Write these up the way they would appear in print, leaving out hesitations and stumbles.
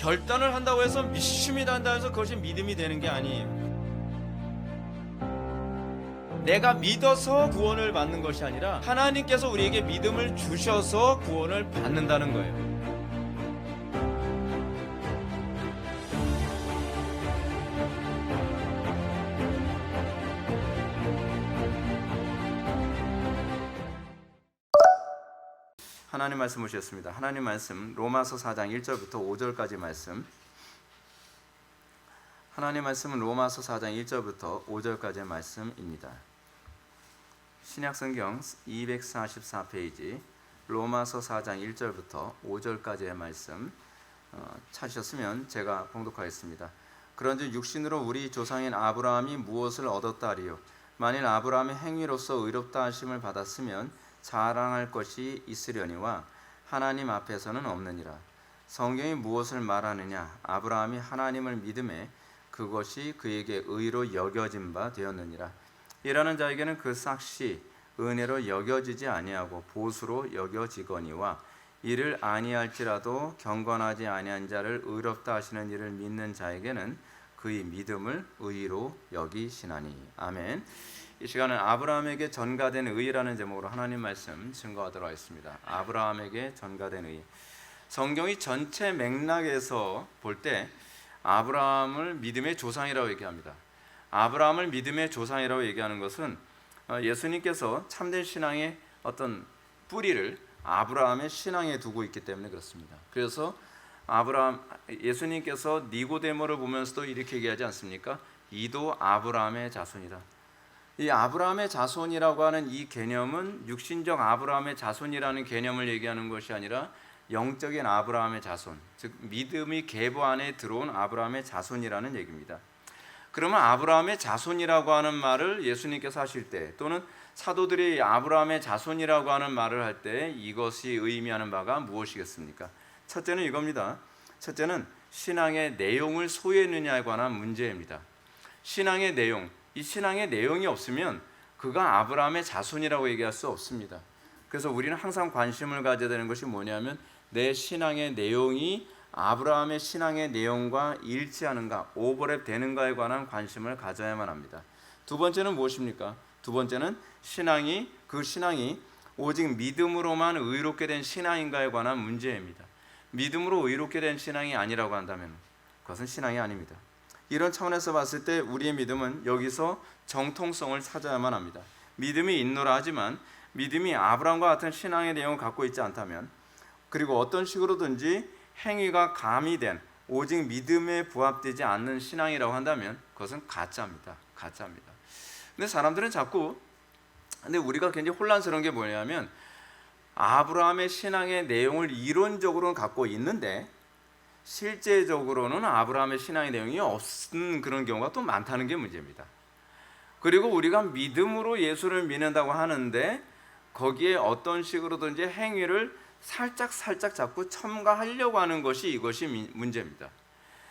결단을 한다고 해서 믿습니다 한다고 해서 그것이 믿음이 되는 게 아니에요. 내가 믿어서 구원을 받는 것이 아니라 하나님께서 우리에게 믿음을 주셔서 구원을 받는다는 거예요. 하나님 말씀 보셨습니다. 하나님 말씀 로마서 4장 1절부터 5절까지 말씀. 하나님 말씀은 로마서 4장 1절부터 5절까지의 말씀입니다. 신약성경 244페이지 로마서 4장 1절부터 5절까지의 말씀 찾으셨으면 제가 봉독하겠습니다. 그런즉 육신으로 우리 조상인 아브라함이 무엇을 얻었다 하리요? 만일 아브라함의 행위로서 의롭다 하심을 받았으면 자랑할 것이 있으려니와 하나님 앞에서는 없느니라. 성경이 무엇을 말하느냐? 아브라함이 하나님을 믿음에 그것이 그에게 의로 여겨진 바 되었느니라. 이라는 자에게는 그 삭시 은혜로 여겨지지 아니하고 보수로 여겨지거니와 이를 아니할지라도 경건하지 아니한 자를 의롭다 하시는 이를 믿는 자에게는 그의 믿음을 의로 여기시나니. 아멘. 이 시간은 아브라함에게 전가된 의라는 제목으로 하나님 말씀 증거하도록 하겠습니다. 아브라함에게 전가된 의. 성경이 전체 맥락에서 볼 때 아브라함을 믿음의 조상이라고 얘기합니다. 아브라함을 믿음의 조상이라고 얘기하는 것은 예수님께서 참된 신앙의 어떤 뿌리를 아브라함의 신앙에 두고 있기 때문에 그렇습니다. 그래서 예수님께서 니고데모를 보면서도 이렇게 얘기하지 않습니까? 이도 아브라함의 자손이다. 이 아브라함의 자손이라고 하는 이 개념은 육신적 아브라함의 자손이라는 개념을 얘기하는 것이 아니라 영적인 아브라함의 자손, 즉 믿음이 계보 안에 들어온 아브라함의 자손이라는 얘기입니다. 그러면 아브라함의 자손이라고 하는 말을 예수님께서 하실 때, 또는 사도들이 아브라함의 자손이라고 하는 말을 할 때 이것이 의미하는 바가 무엇이겠습니까? 첫째는 이겁니다. 첫째는 신앙의 내용을 소유했느냐에 관한 문제입니다. 신앙의 내용, 이 신앙의 내용이 없으면 그가 아브라함의 자손이라고 얘기할 수 없습니다. 그래서 우리는 항상 관심을 가져야 되는 것이 뭐냐면 내 신앙의 내용이 아브라함의 신앙의 내용과 일치하는가, 오버랩 되는가에 관한 관심을 가져야만 합니다. 두 번째는 무엇입니까? 두 번째는 그 신앙이 오직 믿음으로만 의롭게 된 신앙인가에 관한 문제입니다. 믿음으로 의롭게 된 신앙이 아니라고 한다면 그것은 신앙이 아닙니다. 이런 차원에서 봤을 때 우리의 믿음은 여기서 정통성을 찾아야만 합니다. 믿음이 있노라 하지만 믿음이 아브라함과 같은 신앙의 내용을 갖고 있지 않다면, 그리고 어떤 식으로든지 행위가 가미된 오직 믿음에 부합되지 않는 신앙이라고 한다면 그것은 가짜입니다. 근데 사람들은 근데 우리가 굉장히 혼란스러운 게 뭐냐면 아브라함의 신앙의 내용을 이론적으로는 갖고 있는데 실제적으로는 아브라함의 신앙의 내용이 없는 그런 경우가 또 많다는 게 문제입니다. 그리고 우리가 믿음으로 예수를 믿는다고 하는데 거기에 어떤 식으로든지 행위를 살짝 자꾸 첨가하려고 하는 것이 이것이 문제입니다.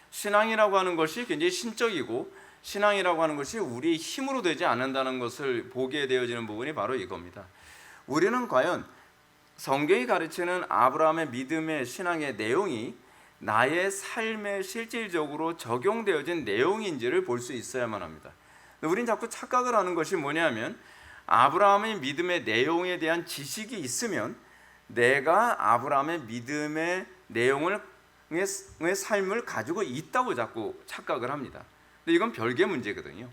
신앙이라고 하는 것이 굉장히 신적이고 신앙이라고 하는 것이 우리의 힘으로 되지 않는다는 것을 보게 되어지는 부분이 바로 이겁니다. 우리는 과연 성경이 가르치는 아브라함의 믿음의 신앙의 내용이 나의 삶에 실질적으로 적용되어진 내용인지를 볼 수 있어야만 합니다. 우린 자꾸 착각을 하는 것이 뭐냐면 아브라함의 믿음의 내용에 대한 지식이 있으면 내가 아브라함의 믿음의 내용의 삶을 가지고 있다고 자꾸 착각을 합니다. 근데 이건 별개 문제거든요.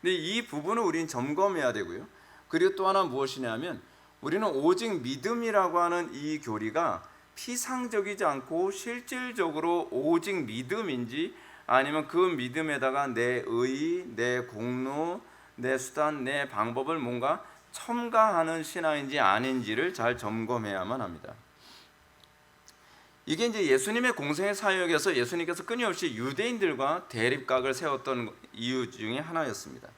근데 이 부분을 우리는 점검해야 되고요. 그리고 또 하나 무엇이냐면 우리는 오직 믿음이라고 하는 이 교리가 피상적이지 않고 실질적으로 오직 믿음인지 아니면 그 믿음에다가 내 의, 내 공로, 내 수단, 내 방법을 뭔가 첨가하는 신앙인지 아닌지를 잘 점검해야만 합니다. 이게 이제 예수님의 공생의 사역에서 예수님께서 끊임없이 유대인들과 대립각을 세웠던 이유 중에 하나였습니다.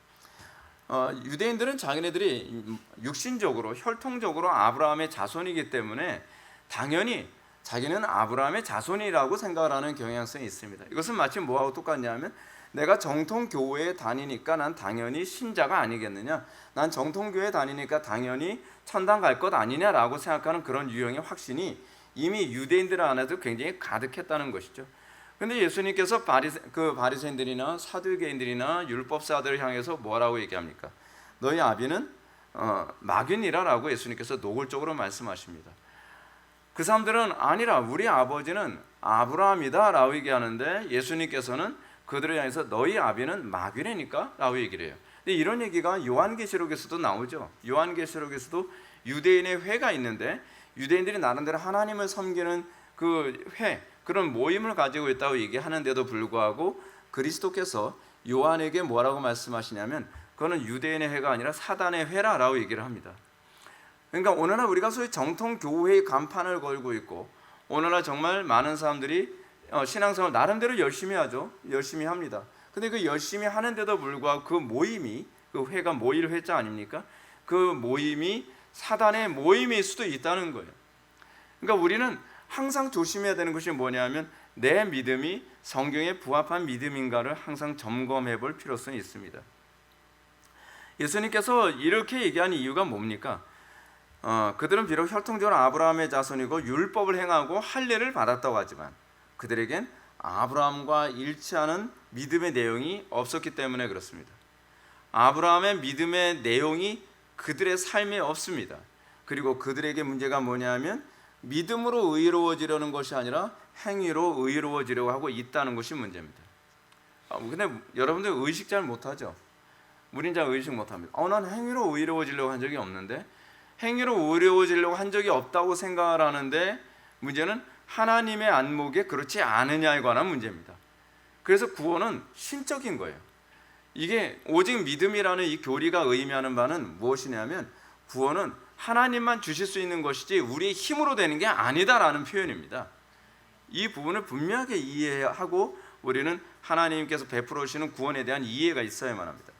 유대인들은 자기네들이 육신적으로 혈통적으로 아브라함의 자손이기 때문에 당연히 자기는 아브라함의 자손이라고 생각을 하는 경향성이 있습니다. 이것은 마치 뭐하고 똑같냐면 내가 정통교회에 다니니까 난 당연히 신자가 아니겠느냐, 난 정통교회에 다니니까 당연히 천당 갈 것 아니냐라고 생각하는 그런 유형의 확신이 이미 유대인들 안에도 굉장히 가득했다는 것이죠. 근데 예수님께서 바리새인들이나 사두개인들이나 율법사들을 향해서 뭐라고 얘기합니까? 너희 아비는 마귀니라라고 예수님께서 노골적으로 말씀하십니다. 그 사람들은 아니라 우리 아버지는 아브라함이다라고 얘기하는데 예수님께서는 그들을 향해서 너희 아비는 마귀라니까 라고 얘기를 해요. 근데 이런 얘기가 요한계시록에서도 나오죠. 요한계시록에서도 유대인의 회가 있는데 유대인들이 나름대로 하나님을 섬기는 그 회, 그런 모임을 가지고 있다고 얘기하는데도 불구하고 그리스도께서 요한에게 뭐라고 말씀하시냐면 그거는 유대인의 회가 아니라 사단의 회라라고 얘기를 합니다. 그러니까 오늘날 우리가 소위 정통 교회의 간판을 걸고 있고 오늘날 정말 많은 사람들이 신앙생활 나름대로 열심히 하죠. 열심히 합니다. 근데 그 열심히 하는데도 불구하고 그 모임이, 그 회가 모일 회자 아닙니까? 그 모임이 사단의 모임일 수도 있다는 거예요. 그러니까 우리는 항상 조심해야 되는 것이 뭐냐면 내 믿음이 성경에 부합한 믿음인가를 항상 점검해 볼 필요성이 있습니다. 예수님께서 이렇게 얘기한 이유가 뭡니까? 그들은 비록 혈통적으로 아브라함의 자손이고 율법을 행하고 할례를 받았다고 하지만 그들에겐 아브라함과 일치하는 믿음의 내용이 없었기 때문에 그렇습니다. 아브라함의 믿음의 내용이 그들의 삶에 없습니다. 그리고 그들에게 문제가 뭐냐면 믿음으로 의로워지려는 것이 아니라 행위로 의로워지려고 하고 있다는 것이 문제입니다. 근데 여러분들 의식 잘 못하죠? 우린 잘 의식 못합니다. 난 행위로 의로워지려고 한 적이 없는데, 행위로 의로워지려고 한 적이 없다고 생각을 하는데 문제는 하나님의 안목에 그렇지 않으냐에 관한 문제입니다. 그래서 구원은 신적인 거예요. 이게 오직 믿음이라는 이 교리가 의미하는 바는 무엇이냐면 구원은 하나님만 주실 수 있는 것이지 우리의 힘으로 되는 게 아니다라는 표현입니다. 이 부분을 분명하게 이해하고 우리는 하나님께서 베풀어 주시는 구원에 대한 이해가 있어야만 합니다.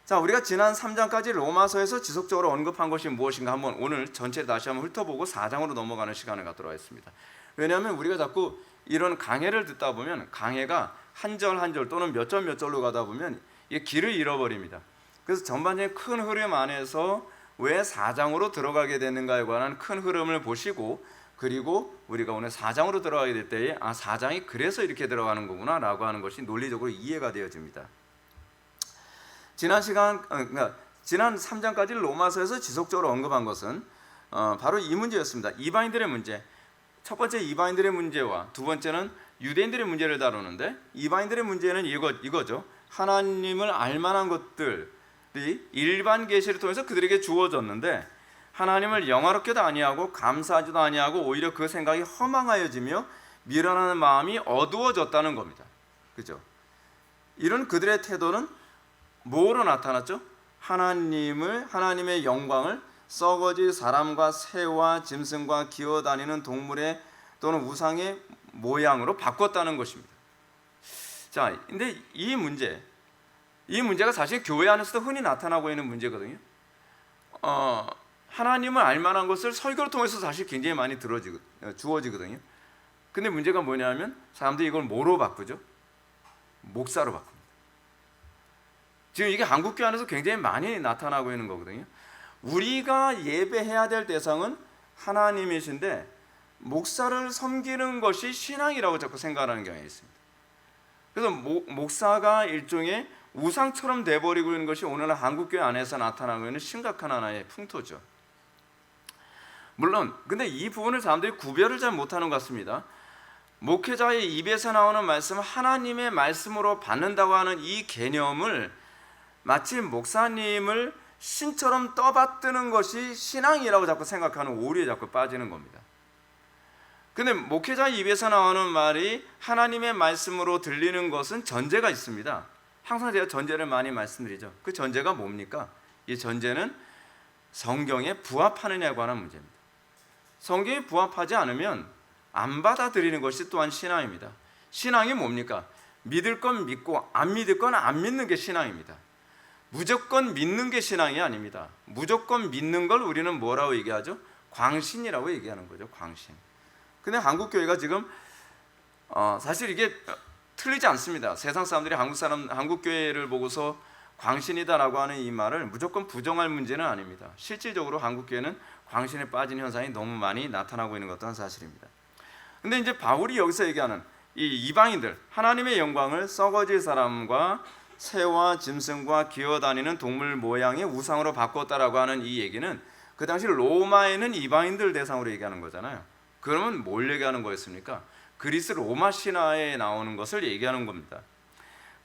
자, 우리가 지난 3장까지 로마서에서 지속적으로 언급한 것이 무엇인가 한번 오늘 전체를 다시 한번 훑어보고 4장으로 넘어가는 시간을 갖도록 하겠습니다. 왜냐하면 우리가 자꾸 이런 강해를 듣다 보면 강해가 한 절 한 절 또는 몇 절 몇 절로 가다 보면 이게 길을 잃어버립니다. 그래서 전반적인 큰 흐름 안에서 왜 4장으로 들어가게 되는가에 관한 큰 흐름을 보시고 그리고 우리가 오늘 4장으로 들어가게 될 때에 4장이 그래서 이렇게 들어가는 거구나 라고 하는 것이 논리적으로 이해가 되어집니다. 지난 3장까지 로마서에서 지속적으로 언급한 것은 바로 이 문제였습니다. 이방인들의 문제. 첫 번째 이방인들의 문제와 두 번째는 유대인들의 문제를 다루는데 이방인들의 문제는 이거죠. 하나님을 알만한 것들이 일반 계시를 통해서 그들에게 주어졌는데 하나님을 영화롭게도 아니하고 감사하지도 아니하고 오히려 그 생각이 허망하여지며 미련하는 마음이 어두워졌다는 겁니다. 그죠? 이런 그들의 태도는 뭐로 나타났죠? 하나님의 영광을 썩어질 사람과 새와 짐승과 기어다니는 동물의 또는 우상의 모양으로 바꿨다는 것입니다. 자, 근데 이 문제가 사실 교회 안에서도 흔히 나타나고 있는 문제거든요. 하나님을 알만한 것을 설교를 통해서 사실 굉장히 많이 주어지거든요. 근데 문제가 뭐냐면 사람들이 이걸 뭐로 바꾸죠? 목사로 바꿉니다. 지금 이게 한국교회 안에서 굉장히 많이 나타나고 있는 거거든요. 우리가 예배해야 될 대상은 하나님이신데 목사를 섬기는 것이 신앙이라고 자꾸 생각하는 경향이 있습니다. 그래서 목사가 일종의 우상처럼 돼버리고 있는 것이 오늘날 한국교회 안에서 나타나고 있는 심각한 하나의 풍토죠. 물론 근데 이 부분을 사람들이 구별을 잘 못하는 것 같습니다. 목회자의 입에서 나오는 말씀을 하나님의 말씀으로 받는다고 하는 이 개념을 마치 목사님을 신처럼 떠받드는 것이 신앙이라고 자꾸 생각하는 오류에 자꾸 빠지는 겁니다. 근데 목회자의 입에서 나오는 말이 하나님의 말씀으로 들리는 것은 전제가 있습니다. 항상 제가 전제를 많이 말씀드리죠. 그 전제가 뭡니까? 이 전제는 성경에 부합하느냐에 관한 문제입니다. 성경에 부합하지 않으면 안 받아들이는 것이 또한 신앙입니다. 신앙이 뭡니까? 믿을 건 믿고 안 믿을 건 안 믿는 게 신앙입니다. 무조건 믿는 게 신앙이 아닙니다. 무조건 믿는 걸 우리는 뭐라고 얘기하죠? 광신이라고 얘기하는 거죠. 광신. 근데 한국 교회가 지금 사실 이게 틀리지 않습니다. 세상 사람들이 한국 교회를 보고서 광신이다라고 하는 이 말을 무조건 부정할 문제는 아닙니다. 실질적으로 한국 교회는 광신에 빠진 현상이 너무 많이 나타나고 있는 것도 한 사실입니다. 근데 이제 바울이 여기서 얘기하는 이 이방인들 하나님의 영광을 썩어질 사람과 새와 짐승과 기어다니는 동물 모양의 우상으로 바꿨다라고 하는 이 얘기는 그 당시 로마에는 이방인들 대상으로 얘기하는 거잖아요. 그러면 뭘 얘기하는 거였습니까? 그리스 로마 신화에 나오는 것을 얘기하는 겁니다.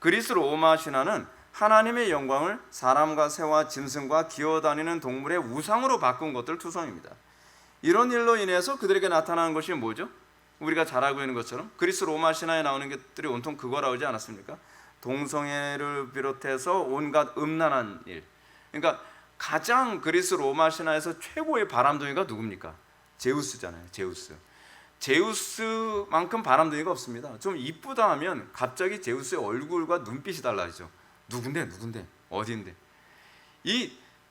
그리스 로마 신화는 하나님의 영광을 사람과 새와 짐승과 기어다니는 동물의 우상으로 바꾼 것들 투성입니다. 이런 일로 인해서 그들에게 나타나는 것이 뭐죠? 우리가 잘 알고 있는 것처럼 그리스 로마 신화에 나오는 것들이 온통 그거라 하지 않았습니까? 동성애를 비롯해서 온갖 음란한 일. 그러니까 가장 그리스 로마 신화에서 최고의 바람둥이가 누굽니까? 제우스잖아요. 제우스만큼 바람둥이가 없습니다. 좀 이쁘다 하면 갑자기 제우스의 얼굴과 눈빛이 달라지죠. 누군데 어딘데.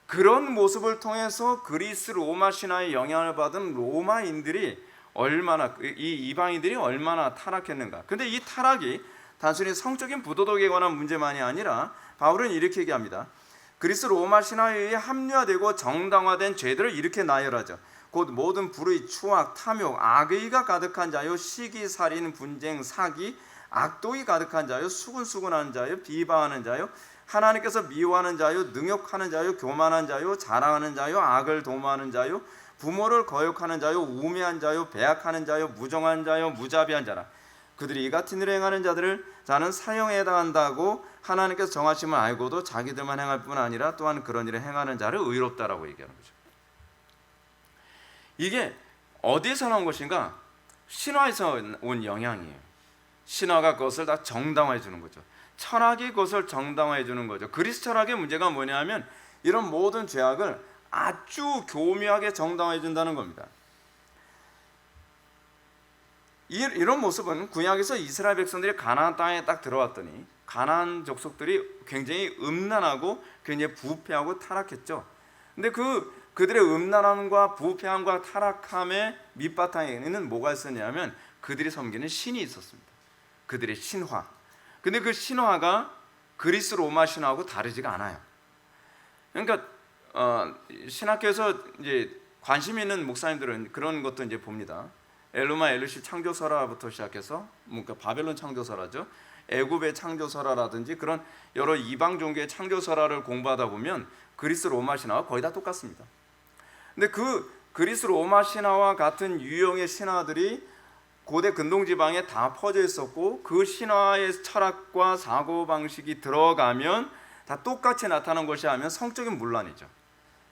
그런 모습을 통해서 그리스 로마 신화의 영향을 받은 로마인들이 얼마나, 이 이방인들이 얼마나 타락했는가. 근데 이 타락이 단순히 성적인 부도덕에 관한 문제만이 아니라 바울은 이렇게 얘기합니다. 그리스 로마 신화에 의해 합리화되고 정당화된 죄들을 이렇게 나열하죠. 곧 모든 불의, 추악, 탐욕, 악의가 가득한 자요, 시기, 살인, 분쟁, 사기, 악독이 가득한 자요, 수근수근한 자요, 비방하는 자요, 하나님께서 미워하는 자요, 능욕하는 자요, 교만한 자요, 자랑하는 자요, 악을 도모하는 자요, 부모를 거역하는 자요, 우매한 자요, 배약하는 자요, 무정한 자요, 무자비한 자라. 그들이 이 같은 일을 행하는 자는 사형에 해당한다고 하나님께서 정하심을 알고도 자기들만 행할 뿐 아니라 또한 그런 일을 행하는 자를 의롭다라고 얘기하는 거죠. 이게 어디에서 나온 것인가? 신화에서 온 영향이에요. 신화가 그것을 다 정당화해 주는 거죠. 철학이 그것을 정당화해 주는 거죠. 그리스 철학의 문제가 뭐냐면 이런 모든 죄악을 아주 교묘하게 정당화해 준다는 겁니다. 이런 모습은 구약에서 이스라엘 백성들이 가나안 땅에 딱 들어왔더니 가나안 족속들이 굉장히 음란하고 굉장히 부패하고 타락했죠. 근데 그들의 음란함과 부패함과 타락함의 밑바탕에는 뭐가 있었냐면 그들이 섬기는 신이 있었습니다. 그들의 신화. 근데 그 신화가 그리스 로마 신화하고 다르지가 않아요. 그러니까 신학교에서 이제 관심 있는 목사님들은 그런 것도 이제 봅니다. 엘루마 엘루시 창조설화부터 시작해서 그러니까 바벨론 창조설화죠. 애굽의 창조설화라든지 그런 여러 이방 종교의 창조설화를 공부하다 보면 그리스 로마 신화와 거의 다 똑같습니다. 근데 그 그리스 로마 신화와 같은 유형의 신화들이 고대 근동지방에 다 퍼져 있었고 그 신화의 철학과 사고방식이 들어가면 다 똑같이 나타난 것이 하면 성적인 문란이죠.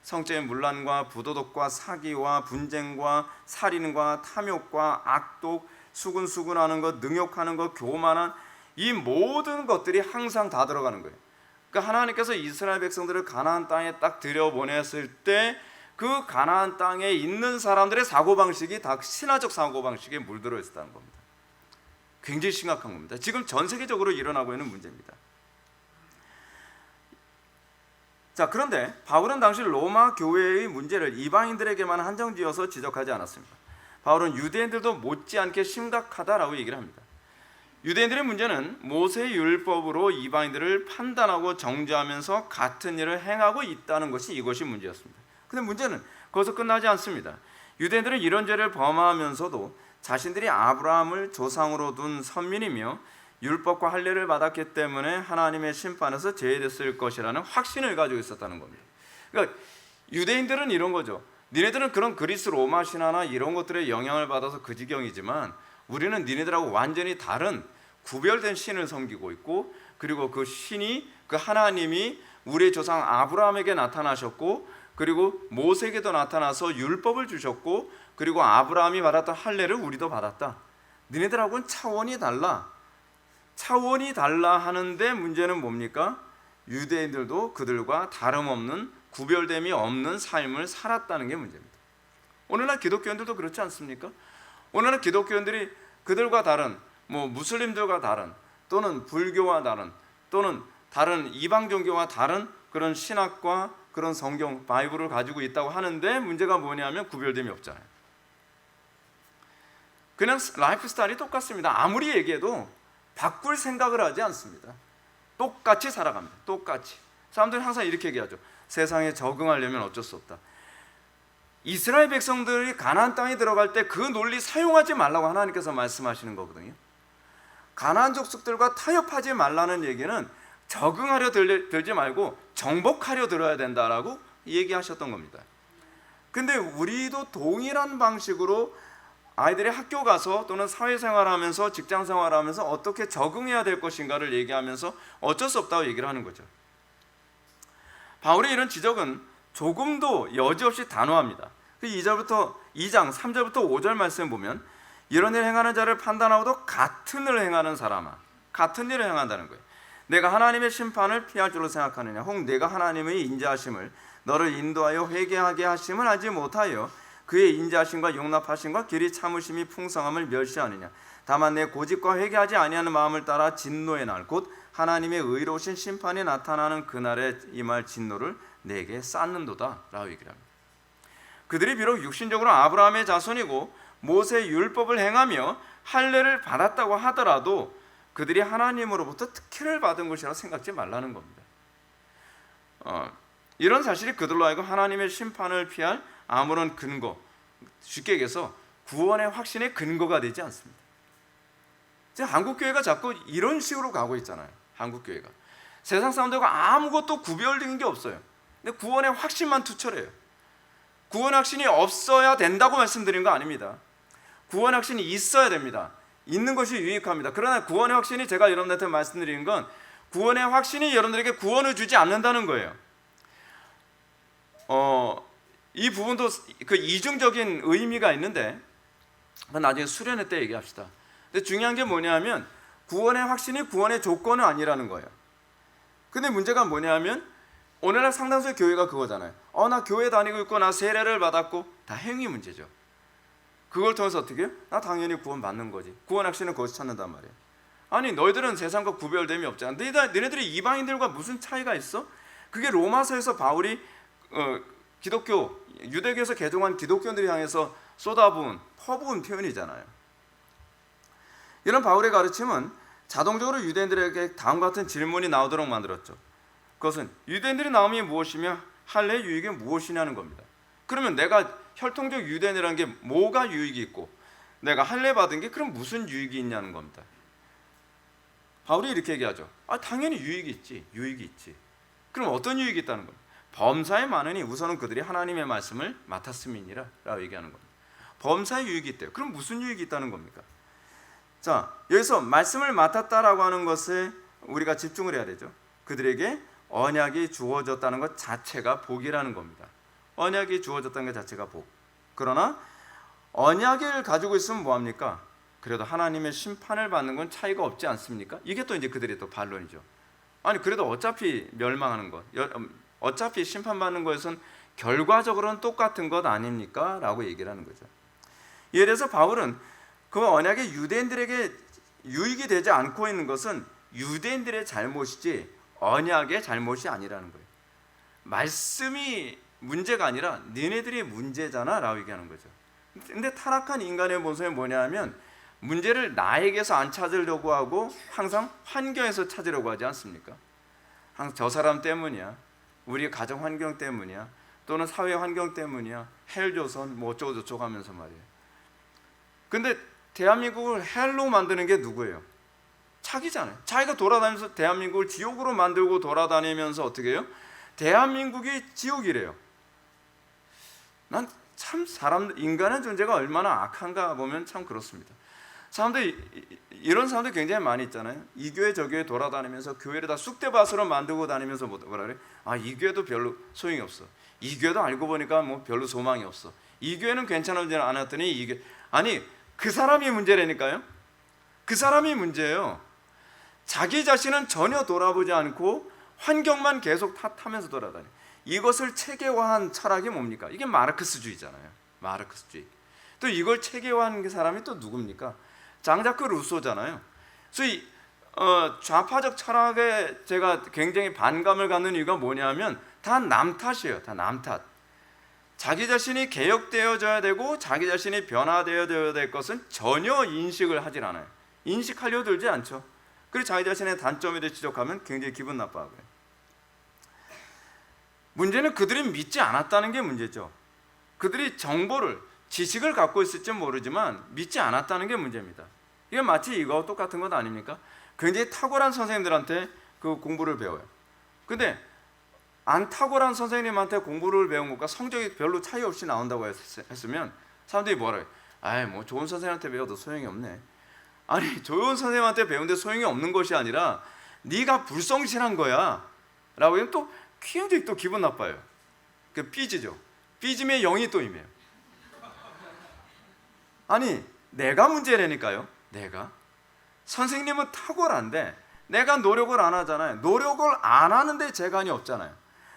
성적인 문란과 부도덕과 사기와 분쟁과 살인과 탐욕과 악독, 수근수근하는 것, 능욕하는 것, 교만한 이 모든 것들이 항상 다 들어가는 거예요. 그러니까 하나님께서 이스라엘 백성들을 가나안 땅에 딱 들여보냈을 때 그 가나안 땅에 있는 사람들의 사고방식이 다 신화적 사고방식에 물들어 있었다는 겁니다. 굉장히 심각한 겁니다. 지금 전 세계적으로 일어나고 있는 문제입니다. 자, 그런데 바울은 당시 로마 교회의 문제를 이방인들에게만 한정지어서 지적하지 않았습니다. 바울은 유대인들도 못지않게 심각하다라고 얘기를 합니다. 유대인들의 문제는 모세의 율법으로 이방인들을 판단하고 정죄하면서 같은 일을 행하고 있다는 것이 이것이 문제였습니다. 근데 문제는 거기서 끝나지 않습니다. 유대인들은 이런 죄를 범하면서도 자신들이 아브라함을 조상으로 둔 선민이며 율법과 할례를 받았기 때문에 하나님의 심판에서 제외됐을 것이라는 확신을 가지고 있었다는 겁니다. 그러니까 유대인들은 이런 거죠. 니네들은 그런 그리스 로마 신화나 이런 것들의 영향을 받아서 그 지경이지만 우리는 니네들하고 완전히 다른 구별된 신을 섬기고 있고 그리고 그 신이 그 하나님이 우리의 조상 아브라함에게 나타나셨고 그리고 모세에게도 나타나서 율법을 주셨고 그리고 아브라함이 받았던 할례를 우리도 받았다. 니네들하고는 차원이 달라 하는데 문제는 뭡니까? 유대인들도 그들과 다름없는 구별됨이 없는 삶을 살았다는 게 문제입니다. 오늘날 기독교인들도 그렇지 않습니까? 오늘날 기독교인들이 그들과 다른 무슬림들과 다른 또는 불교와 다른 또는 다른 이방 종교와 다른 그런 신학과 그런 성경 바이블을 가지고 있다고 하는데 문제가 뭐냐면 구별됨이 없잖아요. 그냥 라이프 스타일이 똑같습니다. 아무리 얘기해도 바꿀 생각을 하지 않습니다. 똑같이 살아갑니다. 똑같이. 사람들이 항상 이렇게 얘기하죠. 세상에 적응하려면 어쩔 수 없다. 이스라엘 백성들이 가나안 땅에 들어갈 때 그 논리 사용하지 말라고 하나님께서 말씀하시는 거거든요. 가나안 족속들과 타협하지 말라는 얘기는 적응하려 들지 말고 정복하려 들어야 된다라고 얘기하셨던 겁니다. 근데 우리도 동일한 방식으로 아이들이 학교 가서 또는 사회생활하면서 직장생활하면서 어떻게 적응해야 될 것인가를 얘기하면서 어쩔 수 없다고 얘기를 하는 거죠. 바울의 이런 지적은 조금도 여지없이 단호합니다. 2장 3절부터 5절 말씀 보면 이런 일을 행하는 자를 판단하고도 같은 일을 행하는 사람아, 같은 일을 행한다는 거예요. 내가 하나님의 심판을 피할 줄로 생각하느냐, 혹 내가 하나님의 인자하심을 너를 인도하여 회개하게 하심을 알지 못하여 그의 인자하심과 용납하심과 길이 참으심이 풍성함을 멸시하느냐. 다만 내 고집과 회개하지 아니하는 마음을 따라 진노의 날, 곧 하나님의 의로우신 심판이 나타나는 그날에 임할 진노를 내게 쌓는도다 라고 얘기를 합니다. 그들이 비록 육신적으로 아브라함의 자손이고 모세의 율법을 행하며 할례를 받았다고 하더라도 그들이 하나님으로부터 특혜를 받은 것이라고 생각지 말라는 겁니다. 이런 사실이 그들로 하여금 하나님의 심판을 피할 아무런 근거, 쉽게 얘기해서 구원의 확신의 근거가 되지 않습니다. 한국교회가 자꾸 이런 식으로 가고 있잖아요. 한국교회가 세상 사람들과 아무것도 구별된 게 없어요. 근데 구원의 확신만 투철해요. 구원 확신이 없어야 된다고 말씀드린 거 아닙니다. 구원 확신이 있어야 됩니다. 있는 것이 유익합니다. 그러나 구원의 확신이, 제가 여러분들한테 말씀드리는 건 구원의 확신이 여러분들에게 구원을 주지 않는다는 거예요. 이 부분도 그 이중적인 의미가 있는데 나중에 수련회 때 얘기합시다. 근데 중요한 게 뭐냐면 구원의 확신이 구원의 조건은 아니라는 거예요. 근데 문제가 뭐냐면 오늘날 상당수의 교회가 그거잖아요. 나 교회 다니고 있고 나 세례를 받았고, 다 행위 문제죠. 그걸 통해서 어떻게 해요? 나 당연히 구원 받는 거지. 구원 확신은 거기서 찾는단 말이에요. 아니 너희들은 세상과 구별됨이 없잖아. 너희들이 이방인들과 무슨 차이가 있어? 그게 로마서에서 바울이 기독교, 유대교에서 개종한 기독교인들을 향해서 쏟아부은, 퍼부은 표현이잖아요. 이런 바울의 가르침은 자동적으로 유대인들에게 다음과 같은 질문이 나오도록 만들었죠. 그것은 유대인들이 나옴이 무엇이며 할례의 유익이 무엇이냐는 겁니다. 그러면 내가 혈통적 유대인이라는 게 뭐가 유익이 있고 내가 할례 받은 게 그럼 무슨 유익이 있냐는 겁니다. 바울이 이렇게 얘기하죠. 당연히 유익이 있지. 유익이 있지. 그럼 어떤 유익이 있다는 겁니다. 범사에 많으니 우선은 그들이 하나님의 말씀을 맡았음이니라 라고 얘기하는 겁니다. 범사에 유익이 있대요. 그럼 무슨 유익이 있다는 겁니까? 자, 여기서 말씀을 맡았다라고 하는 것에 우리가 집중을 해야 되죠. 그들에게 언약이 주어졌다는 것 자체가 복이라는 겁니다. 언약이 주어졌다는 것 자체가 복. 그러나 언약을 가지고 있으면 뭐합니까? 그래도 하나님의 심판을 받는 건 차이가 없지 않습니까? 이게 또 이제 그들의 또 반론이죠. 아니 그래도 어차피 멸망하는 것, 어차피 심판받는 것은 결과적으로는 똑같은 것 아닙니까? 라고 얘기를 하는 거죠. 이에 대해서 바울은 그 언약이 유대인들에게 유익이 되지 않고 있는 것은 유대인들의 잘못이지 언약의 잘못이 아니라는 거예요. 말씀이 문제가 아니라 너네들이 문제잖아 라고 얘기하는 거죠. 근데 타락한 인간의 모습이 뭐냐 하면 문제를 나에게서 안 찾으려고 하고 항상 환경에서 찾으려고 하지 않습니까? 항상 저 사람 때문이야, 우리 가정 환경 때문이야, 또는 사회 환경 때문이야, 헬조선 뭐 어쩌고 저쩌고 하면서 말이에요. 근데 대한민국을 헬로 만드는 게 누구예요? 자기잖아요. 자기가 돌아다니면서 대한민국을 지옥으로 만들고 돌아다니면서 어떻게 해요? 대한민국이 지옥이래요. 난 참 인간의 존재가 얼마나 악한가 보면 참 그렇습니다. 이런 사람들 굉장히 많이 있잖아요. 이 교회 저 교회 돌아다니면서 교회를 다 쑥대밭으로 만들고 다니면서 뭐라 그래? 이 교회도 별로 소용이 없어. 이 교회도 알고 보니까 뭐 별로 소망이 없어. 이 교회는 괜찮은지 안 했더니 아니 그 사람이 문제라니까요. 그 사람이 문제예요. 자기 자신은 전혀 돌아보지 않고 환경만 계속 탓하면서 돌아다녀. 이것을 체계화한 철학이 뭡니까? 이게 마르크스주의잖아요. 마르크스주의. 또 이걸 체계화한 사람이 또 누굽니까? 장자크 루소잖아요. 그래서 좌파적 철학에 제가 굉장히 반감을 갖는 이유가 뭐냐면 다 남 탓이에요. 다 남 탓. 자기 자신이 개혁되어져야 되고 자기 자신이 변화되어야 될 것은 전혀 인식을 하질 않아요. 인식하려 들지 않죠. 그리고 자기 자신의 단점에 대해 지적하면 굉장히 기분 나빠하고요. 문제는 그들이 믿지 않았다는 게 문제죠. 그들이 정보를, 지식을 갖고 있을지 모르지만 믿지 않았다는 게 문제입니다. 이게 마치 이거 똑같은 것 아닙니까? 굉장히 탁월한 선생님들한테 그 공부를 배워요. 근데 안 탁월한 선생님한테 공부를 배운 것과 성적이 별로 차이 없이 나온다고 했으면 사람들이 뭐라 해요? 아이 뭐 좋은 선생님한테 배워도 소용이 없네. 아니 좋은 선생님한테 배우는데 소용이 없는 것이 아니라 네가 불성실한 거야 라고 하면 또 굉장히 또 기분 나빠요. 그 삐지죠. 삐짐의 영이 또 임해요. 아니 내가 문제라니까요. 내가 선생님은 탁월한데 내가 노력을 안 하잖아요. 노력을 안 하는데 재간이 없잖아요.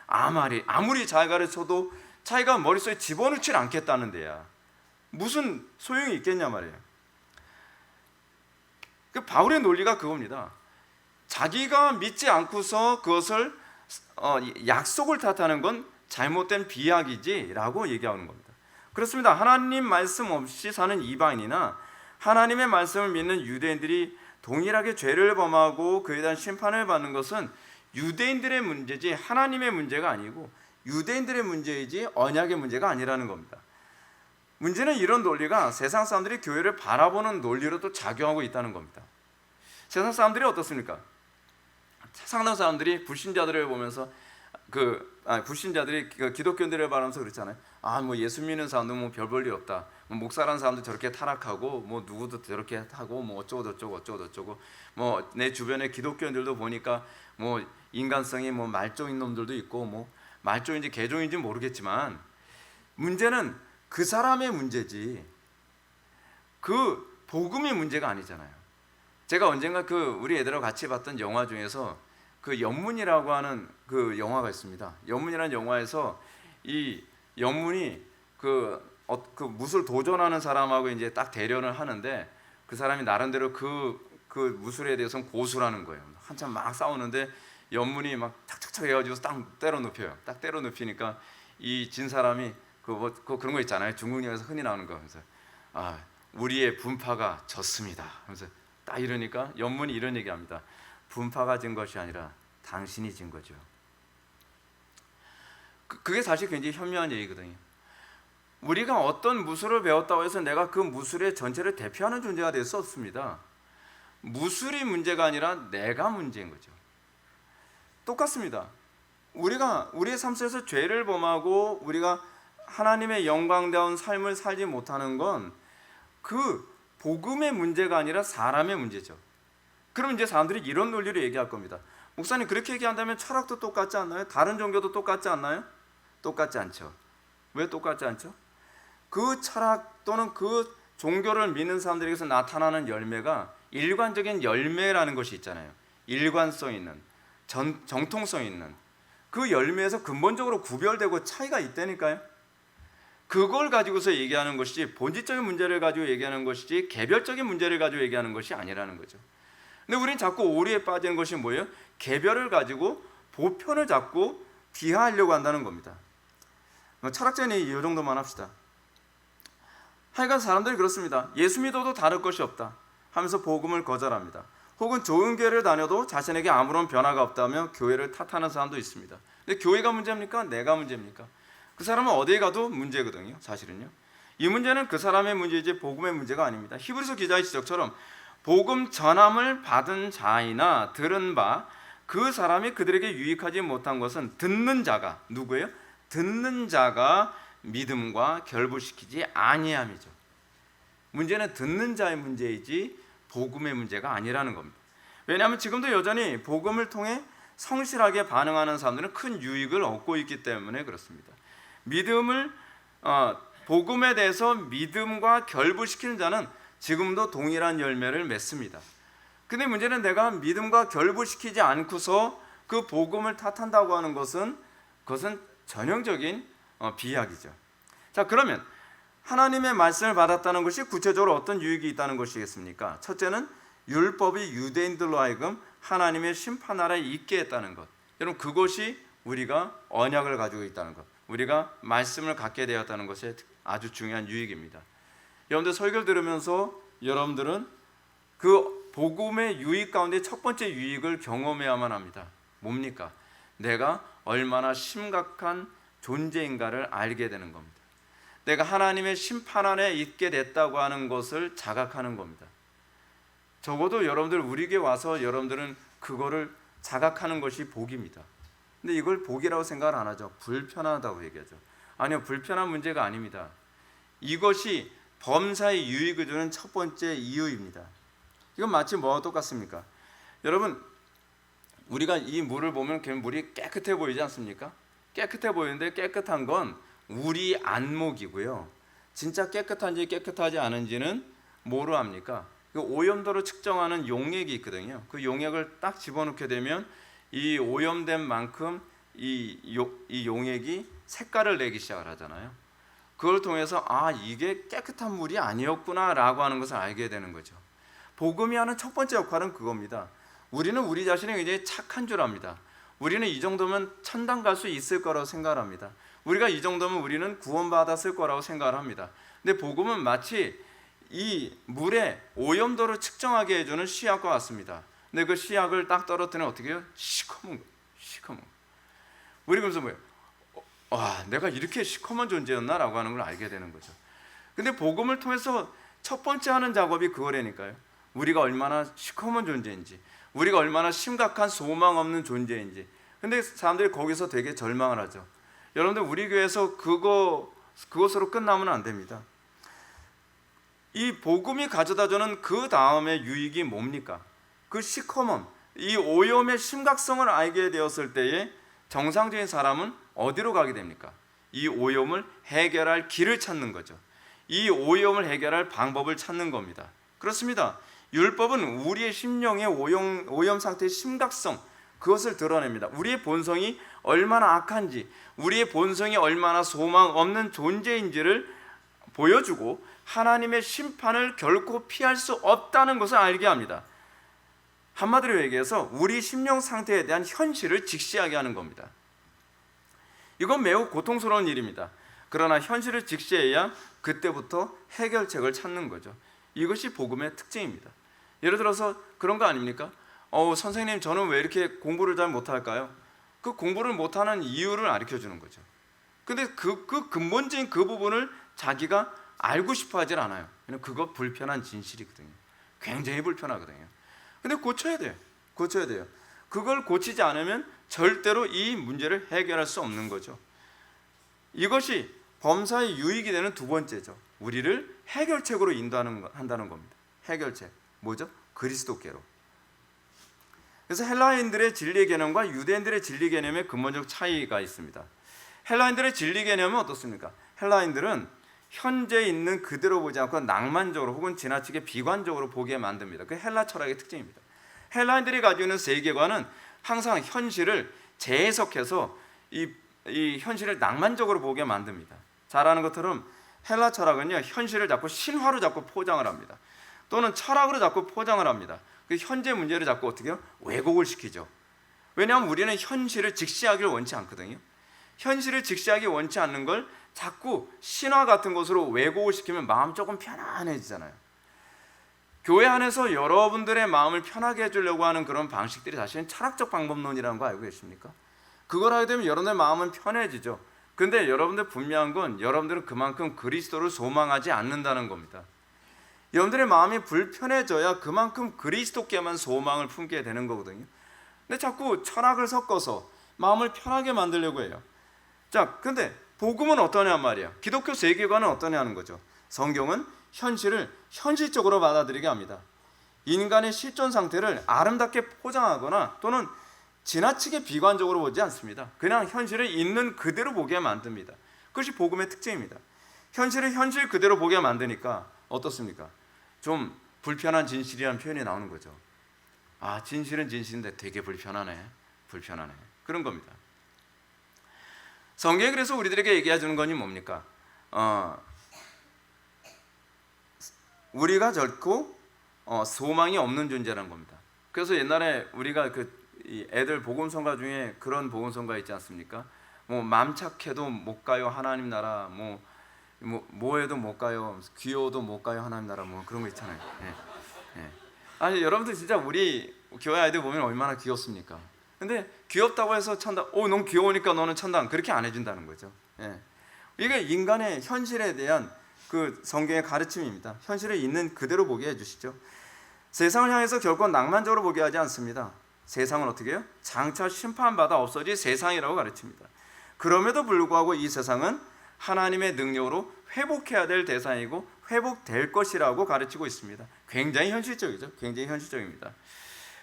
아무리 잘 가르쳐도 자기가 머릿속에 집어넣질 않겠다는데야 무슨 소용이 있겠냐 말이에요. 그 바울의 논리가 그겁니다. 자기가 믿지 않고서 그것을 약속을 탓하는 건 잘못된 비약이지라고 얘기하는 겁니다. 그렇습니다. 하나님 말씀 없이 사는 이방인이나 하나님의 말씀을 믿는 유대인들이 동일하게 죄를 범하고 그에 대한 심판을 받는 것은 유대인들의 문제지 하나님의 문제가 아니고 유대인들의 문제이지 언약의 문제가 아니라는 겁니다. 문제는 이런 논리가 세상 사람들이 교회를 바라보는 논리로 또 작용하고 있다는 겁니다. 세상 사람들이 어떻습니까? 세상 사람들이 불신자들을 보면서 불신자들이 기독교인들을 바라면서 그렇잖아요. 뭐 예수 믿는 사람도 뭐 별 볼 일 없다. 뭐 목사라는 사람도 저렇게 타락하고 뭐 누구도 저렇게 하고 뭐 어쩌고 저쩌고 뭐 내 주변의 기독교인들도 보니까 뭐 인간성이 뭐 말종인 놈들도 있고 뭐 말종인지 개종인지 모르겠지만 문제는 그 사람의 문제지 그 복음의 문제가 아니잖아요. 제가 언젠가 우리 애들하고 같이 봤던 영화 중에서 그 연문이라고 하는 그 영화가 있습니다. 연문이라는 영화에서 이 연문이 그 무술 도전하는 사람하고 이제 딱 대련을 하는데 그 사람이 나름대로 그 무술에 대해서는 고수라는 거예요. 한참 막 싸우는데 연문이 막 착착착 해가지고 딱 때려 눕혀요. 딱 때려 눕히니까 이 진 사람이 그런 거 있잖아요. 중국 영화에서 흔히 나오는 거. 그래서 우리의 분파가 졌습니다. 그래서 딱 이러니까 연문이 이런 얘기합니다. 분파가 진 것이 아니라 당신이 진 거죠. 그게 사실 굉장히 현명한 얘기거든요. 우리가 어떤 무술을 배웠다고 해서 내가 그 무술의 전체를 대표하는 존재가 될 수 없습니다. 무술이 문제가 아니라 내가 문제인 거죠. 똑같습니다. 우리가 우리의 삶 속에서 죄를 범하고 우리가 하나님의 영광다운 삶을 살지 못하는 건 그 복음의 문제가 아니라 사람의 문제죠. 그럼 이제 사람들이 이런 논리로 얘기할 겁니다. 목사님 그렇게 얘기한다면 철학도 똑같지 않나요? 다른 종교도 똑같지 않나요? 똑같지 않죠. 왜 똑같지 않죠? 그 철학 또는 그 종교를 믿는 사람들에게서 나타나는 열매가 일관적인 열매라는 것이 있잖아요. 일관성 있는, 정통성 있는 그 열매에서 근본적으로 구별되고 차이가 있다니까요. 그걸 가지고서 얘기하는 것이지 본질적인 문제를 가지고 얘기하는 것이지 개별적인 문제를 가지고 얘기하는 것이 아니라는 거죠. 근데 우리는 자꾸 오류에 빠지는 것이 뭐예요? 개별을 가지고 보편을 잡고 비하하려고 한다는 겁니다. 철학자는 이 정도만 합시다. 하여간 사람들이 그렇습니다. 예수 믿어도 다를 것이 없다 하면서 복음을 거절합니다. 혹은 좋은 교회를 다녀도 자신에게 아무런 변화가 없다며 교회를 탓하는 사람도 있습니다. 근데 교회가 문제입니까? 내가 문제입니까? 그 사람은 어디에 가도 문제거든요. 사실은요. 이 문제는 그 사람의 문제이지 복음의 문제가 아닙니다. 히브리서 기자의 지적처럼 복음 전함을 받은 자이나 들은 바 그 사람이 그들에게 유익하지 못한 것은 듣는 자가 누구예요? 듣는 자가 믿음과 결부시키지 아니함이죠. 문제는 듣는 자의 문제이지 복음의 문제가 아니라는 겁니다. 왜냐하면 지금도 여전히 복음을 통해 성실하게 반응하는 사람들은 큰 유익을 얻고 있기 때문에 그렇습니다. 복음에 대해서 믿음과 결부시키는 자는 지금도 동일한 열매를 맺습니다. 근데 문제는 내가 믿음과 결부시키지 않고서 그 복음을 탓한다고 하는 것은 그것은 전형적인 비약이죠. 자, 그러면 하나님의 말씀을 받았다는 것이 구체적으로 어떤 유익이 있다는 것이겠습니까? 첫째는 율법이 유대인들로 하여금 하나님의 심판 아래에 있게 했다는 것. 여러분 그것이 우리가 언약을 가지고 있다는 것, 우리가 말씀을 갖게 되었다는 것이 아주 중요한 유익입니다. 여러분들 설교를 들으면서 여러분들은 그 복음의 유익 가운데 첫 번째 유익을 경험해야만 합니다. 뭡니까? 내가 얼마나 심각한 존재인가를 알게 되는 겁니다. 내가 하나님의 심판 안에 있게 됐다고 하는 것을 자각하는 겁니다. 적어도 여러분들 우리 교회 와서 여러분들은 그거를 자각하는 것이 복입니다. 근데 이걸 복이라고 생각을 안 하죠. 불편하다고 얘기하죠. 아니요, 불편한 문제가 아닙니다. 이것이 범사의 유익을 주는 첫 번째 이유입니다. 이건 마치 뭐와 똑같습니까? 여러분, 우리가 이 물을 보면 물이 깨끗해 보이지 않습니까? 깨끗해 보이는데 깨끗한 건 우리 안목이고요. 진짜 깨끗한지 깨끗하지 않은지는 뭐로 합니까? 그 오염도를 측정하는 용액이 있거든요. 그 용액을 딱 집어넣게 되면 이 오염된 만큼 이 용액이 색깔을 내기 시작을 하잖아요. 그걸 통해서 이게 깨끗한 물이 아니었구나라고 하는 것을 알게 되는 거죠. 복음이 하는 첫 번째 역할은 그겁니다. 우리는 우리 자신이 굉장히 착한 줄 압니다. 우리는 이 정도면 천당 갈 수 있을 거라고 생각을 합니다. 우리가 이 정도면 우리는 구원받았을 거라고 생각을 합니다. 근데 복음은 마치 이 물의 오염도를 측정하게 해주는 시약과 같습니다. 근데 그 시약을 딱 떨어뜨리면 어떻게 해요? 시커먼 거. 우리 그러면서 뭐예요? 내가 이렇게 시커먼 존재였나라고 하는 걸 알게 되는 거죠. 근데 복음을 통해서 첫 번째 하는 작업이 그거라니까요. 우리가 얼마나 시커먼 존재인지, 우리가 얼마나 심각한 소망 없는 존재인지. 근데 사람들이 거기서 되게 절망을 하죠. 여러분들, 우리 교회에서 그것으로 끝나면 안 됩니다. 이 복음이 가져다주는 그 다음에 유익이 뭡니까? 그 시커먼, 이 오염의 심각성을 알게 되었을 때에 정상적인 사람은 어디로 가게 됩니까? 이 오염을 해결할 길을 찾는 거죠. 이 오염을 해결할 방법을 찾는 겁니다. 그렇습니다. 율법은 우리의 심령의 오염 상태의 심각성, 그것을 드러냅니다. 우리의 본성이 얼마나 악한지, 우리의 본성이 얼마나 소망 없는 존재인지를 보여주고 하나님의 심판을 결코 피할 수 없다는 것을 알게 합니다. 한마디로 얘기해서 우리 심령 상태에 대한 현실을 직시하게 하는 겁니다. 이건 매우 고통스러운 일입니다. 그러나 현실을 직시해야 그때부터 해결책을 찾는 거죠. 이것이 복음의 특징입니다. 예를 들어서 그런 거 아닙니까? 선생님, 저는 왜 이렇게 공부를 잘 못할까요? 그 공부를 못하는 이유를 가르쳐주는 거죠. 근데 그 근본적인 그 부분을 자기가 알고 싶어 하질 않아요. 그거 불편한 진실이거든요. 굉장히 불편하거든요. 근데 고쳐야 돼요. 그걸 고치지 않으면 절대로 이 문제를 해결할 수 없는 거죠. 이것이 범사의 유익이 되는 두 번째죠. 우리를 해결책으로 한다는 겁니다. 해결책. 뭐죠? 그리스도께로. 그래서 헬라인들의 진리 개념과 유대인들의 진리 개념의 근본적 차이가 있습니다. 헬라인들의 진리 개념은 어떻습니까? 헬라인들은 현재 있는 그대로 보지 않고 낭만적으로 혹은 지나치게 비관적으로 보게 만듭니다. 그 헬라 철학의 특징입니다. 헬라인들이 가지고 있는 세계관은 항상 현실을 재해석해서 이 현실을 낭만적으로 보게 만듭니다. 잘 아는 것처럼 헬라 철학은요, 현실을 자꾸 신화로 자꾸 포장을 합니다. 또는 철학으로 자꾸 포장을 합니다. 그 현재 문제를 자꾸 어떻게 해요? 왜곡을 시키죠. 왜냐하면 우리는 현실을 직시하기를 원치 않거든요. 현실을 직시하기 원치 않는 걸 자꾸 신화 같은 것으로 왜곡을 시키면 마음 조금 편안해지잖아요. 교회 안에서 여러분들의 마음을 편하게 해주려고 하는 그런 방식들이 사실은 철학적 방법론이라는 거 알고 계십니까? 그걸 하게 되면 여러분의 마음은 편해지죠. 근데 여러분들 분명한 건 여러분들은 그만큼 그리스도를 소망하지 않는다는 겁니다. 여러분들의 마음이 불편해져야 그만큼 그리스도께만 소망을 품게 되는 거거든요. 근데 자꾸 철학을 섞어서 마음을 편하게 만들려고 해요. 자, 근데 복음은 어떠냐 말이야. 기독교 세계관은 어떠냐는 거죠. 성경은 현실을 현실적으로 받아들이게 합니다. 인간의 실존 상태를 아름답게 포장하거나 또는 지나치게 비관적으로 보지 않습니다. 그냥 현실을 있는 그대로 보게 만듭니다. 그것이 복음의 특징입니다. 현실을 현실 그대로 보게 만드니까 어떻습니까? 좀 불편한 진실이라는 표현이 나오는 거죠. 진실은 진실인데 되게 불편하네. 그런 겁니다. 성경이 그래서 우리들에게 얘기해 주는 건이 뭡니까? 우리가 결코 소망이 없는 존재라는 겁니다. 그래서 옛날에 우리가 이 애들 복음성가 중에 그런 복음성가 있지 않습니까? 맘 착해도 못 가요 하나님 나라, 뭐 해도 못 가요, 귀여워도 못 가요 하나님 나라, 그런 거 있잖아요. 아니, 여러분들 진짜 우리 교회 아이들 보면 얼마나 귀엽습니까? 근데 귀엽다고 해서 천당, 너무 귀여우니까 너는 천당, 그렇게 안 해준다는 거죠. 이게 인간의 현실에 대한 그 성경의 가르침입니다. 현실에 있는 그대로 보게 해주시죠. 세상을 향해서 결코 낭만적으로 보게 하지 않습니다. 세상은 어떻게 해요? 장차 심판받아 없어질 세상이라고 가르칩니다. 그럼에도 불구하고 이 세상은 하나님의 능력으로 회복해야 될 대상이고 회복될 것이라고 가르치고 있습니다. 굉장히 현실적이죠. 굉장히 현실적입니다.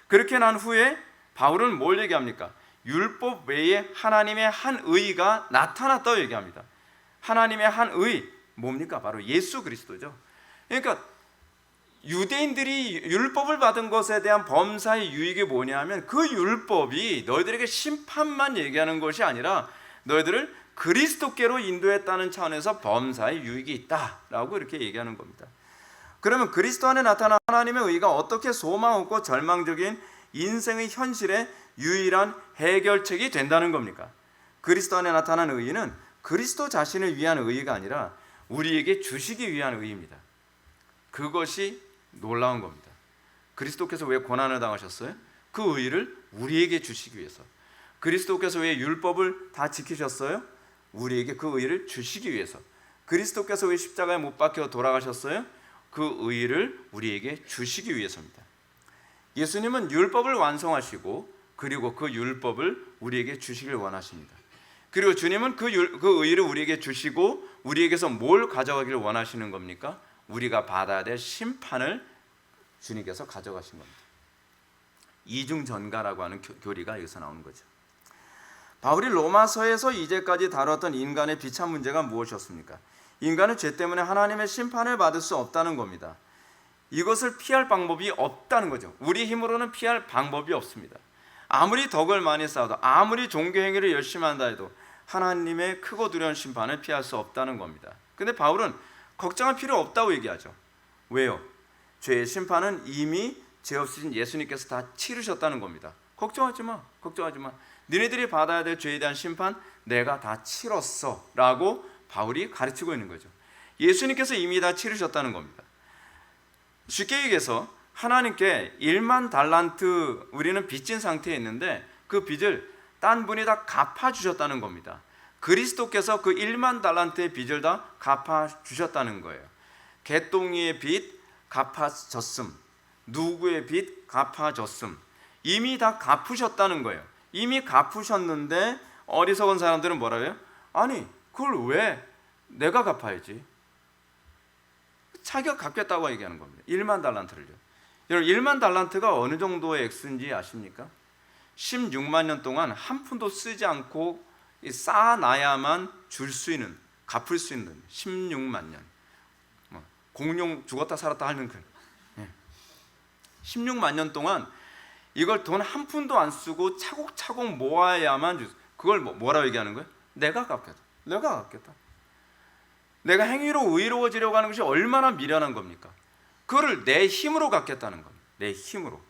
그렇게 난 후에 바울은 뭘 얘기합니까? 율법 외에 하나님의 한 의가 나타났다고 얘기합니다. 하나님의 한 의, 뭡니까? 바로 예수 그리스도죠. 그러니까 유대인들이 율법을 받은 것에 대한 범사의 유익이 뭐냐면 그 율법이 너희들에게 심판만 얘기하는 것이 아니라 너희들을 그리스도께로 인도했다는 차원에서 범사의 유익이 있다라고 이렇게 얘기하는 겁니다. 그러면 그리스도 안에 나타난 하나님의 의가 어떻게 소망 없고 절망적인 인생의 현실의 유일한 해결책이 된다는 겁니까? 그리스도 안에 나타난 의는 그리스도 자신을 위한 의가 아니라 우리에게 주시기 위한 의입니다. 그것이 놀라운 겁니다. 그리스도께서 왜 고난을 당하셨어요? 그 의를 우리에게 주시기 위해서. 그리스도께서 왜 율법을 다 지키셨어요? 우리에게 그 의를 주시기 위해서. 그리스도께서 왜 십자가에 못 박혀 돌아가셨어요? 그 의를 우리에게 주시기 위해서입니다. 예수님은 율법을 완성하시고 그리고 그 율법을 우리에게 주시길 원하십니다. 그리고 주님은 그 의를 우리에게 주시고 우리에게서 뭘 가져가기를 원하시는 겁니까? 우리가 받아야 될 심판을 주님께서 가져가신 겁니다. 이중전가라고 하는 교리가 여기서 나오는 거죠. 바울이 로마서에서 이제까지 다뤘던 인간의 비참 문제가 무엇이었습니까? 인간은 죄 때문에 하나님의 심판을 받을 수 없다는 겁니다. 이것을 피할 방법이 없다는 거죠. 우리 힘으로는 피할 방법이 없습니다. 아무리 덕을 많이 쌓아도 아무리 종교 행위를 열심히 한다 해도 하나님의 크고 두려운 심판을 피할 수 없다는 겁니다. 근데 바울은 걱정할 필요 없다고 얘기하죠. 왜요? 죄의 심판은 이미 죄 없으신 예수님께서 다 치르셨다는 겁니다. 걱정하지 마. 걱정하지 마. 너희들이 받아야 될 죄에 대한 심판 내가 다 치렀어 라고 바울이 가르치고 있는 거죠. 예수님께서 이미 다 치르셨다는 겁니다. 쉽게 얘기해서 하나님께 1만 달란트 우리는 빚진 상태에 있는데 그 빚을 딴 분이 다 갚아주셨다는 겁니다. 그리스도께서 그 1만 달란트의 빚을 다 갚아주셨다는 거예요. 개똥이의 빚 갚아졌음, 누구의 빚 갚아졌음, 이미 다 갚으셨다는 거예요. 이미 갚으셨는데 어리석은 사람들은 뭐라고 해요? 아니 그걸 왜 내가 갚아야지. 자기가 갚겠다고 얘기하는 겁니다. 1만 달란트를요. 여러분 1만 달란트가 어느 정도의 액수인지 아십니까? 16만 년 동안 한 푼도 쓰지 않고 쌓아놔야만 줄 수 있는, 갚을 수 있는 16만 년. 공룡 죽었다 살았다 하는 그 16만 년 동안 이걸 돈 한 푼도 안 쓰고 차곡차곡 모아야만 그걸 뭐라고 얘기하는 거예요? 내가 갚겠다. 내가 갚겠다. 내가 행위로 의로워지려고 하는 것이 얼마나 미련한 겁니까? 그거를 내 힘으로 갚겠다는 겁니다. 내 힘으로.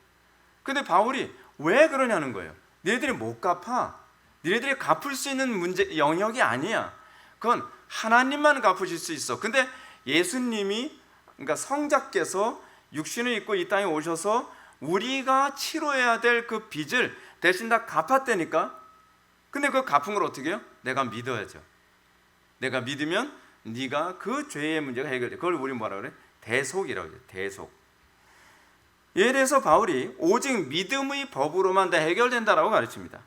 근데 바울이 왜 그러냐는 거예요. 너희들이 못 갚아. 너희들이 갚을 수 있는 문제 영역이 아니야. 그건 하나님만 갚으실 수 있어. 근데 예수님이 그러니까 성자께서 육신을 입고 이 땅에 오셔서 우리가 치러야 될 그 빚을 대신 다 갚았다니까. 근데 그 갚은 걸 어떻게 해요? 내가 믿어야죠. 내가 믿으면 네가 그 죄의 문제가 해결돼. 그걸 우리 뭐라 그래? 대속이라고 해요. 대속. 이에 대해서 바울이 오직 믿음의 법으로만 다 해결된다라고 가르칩니다.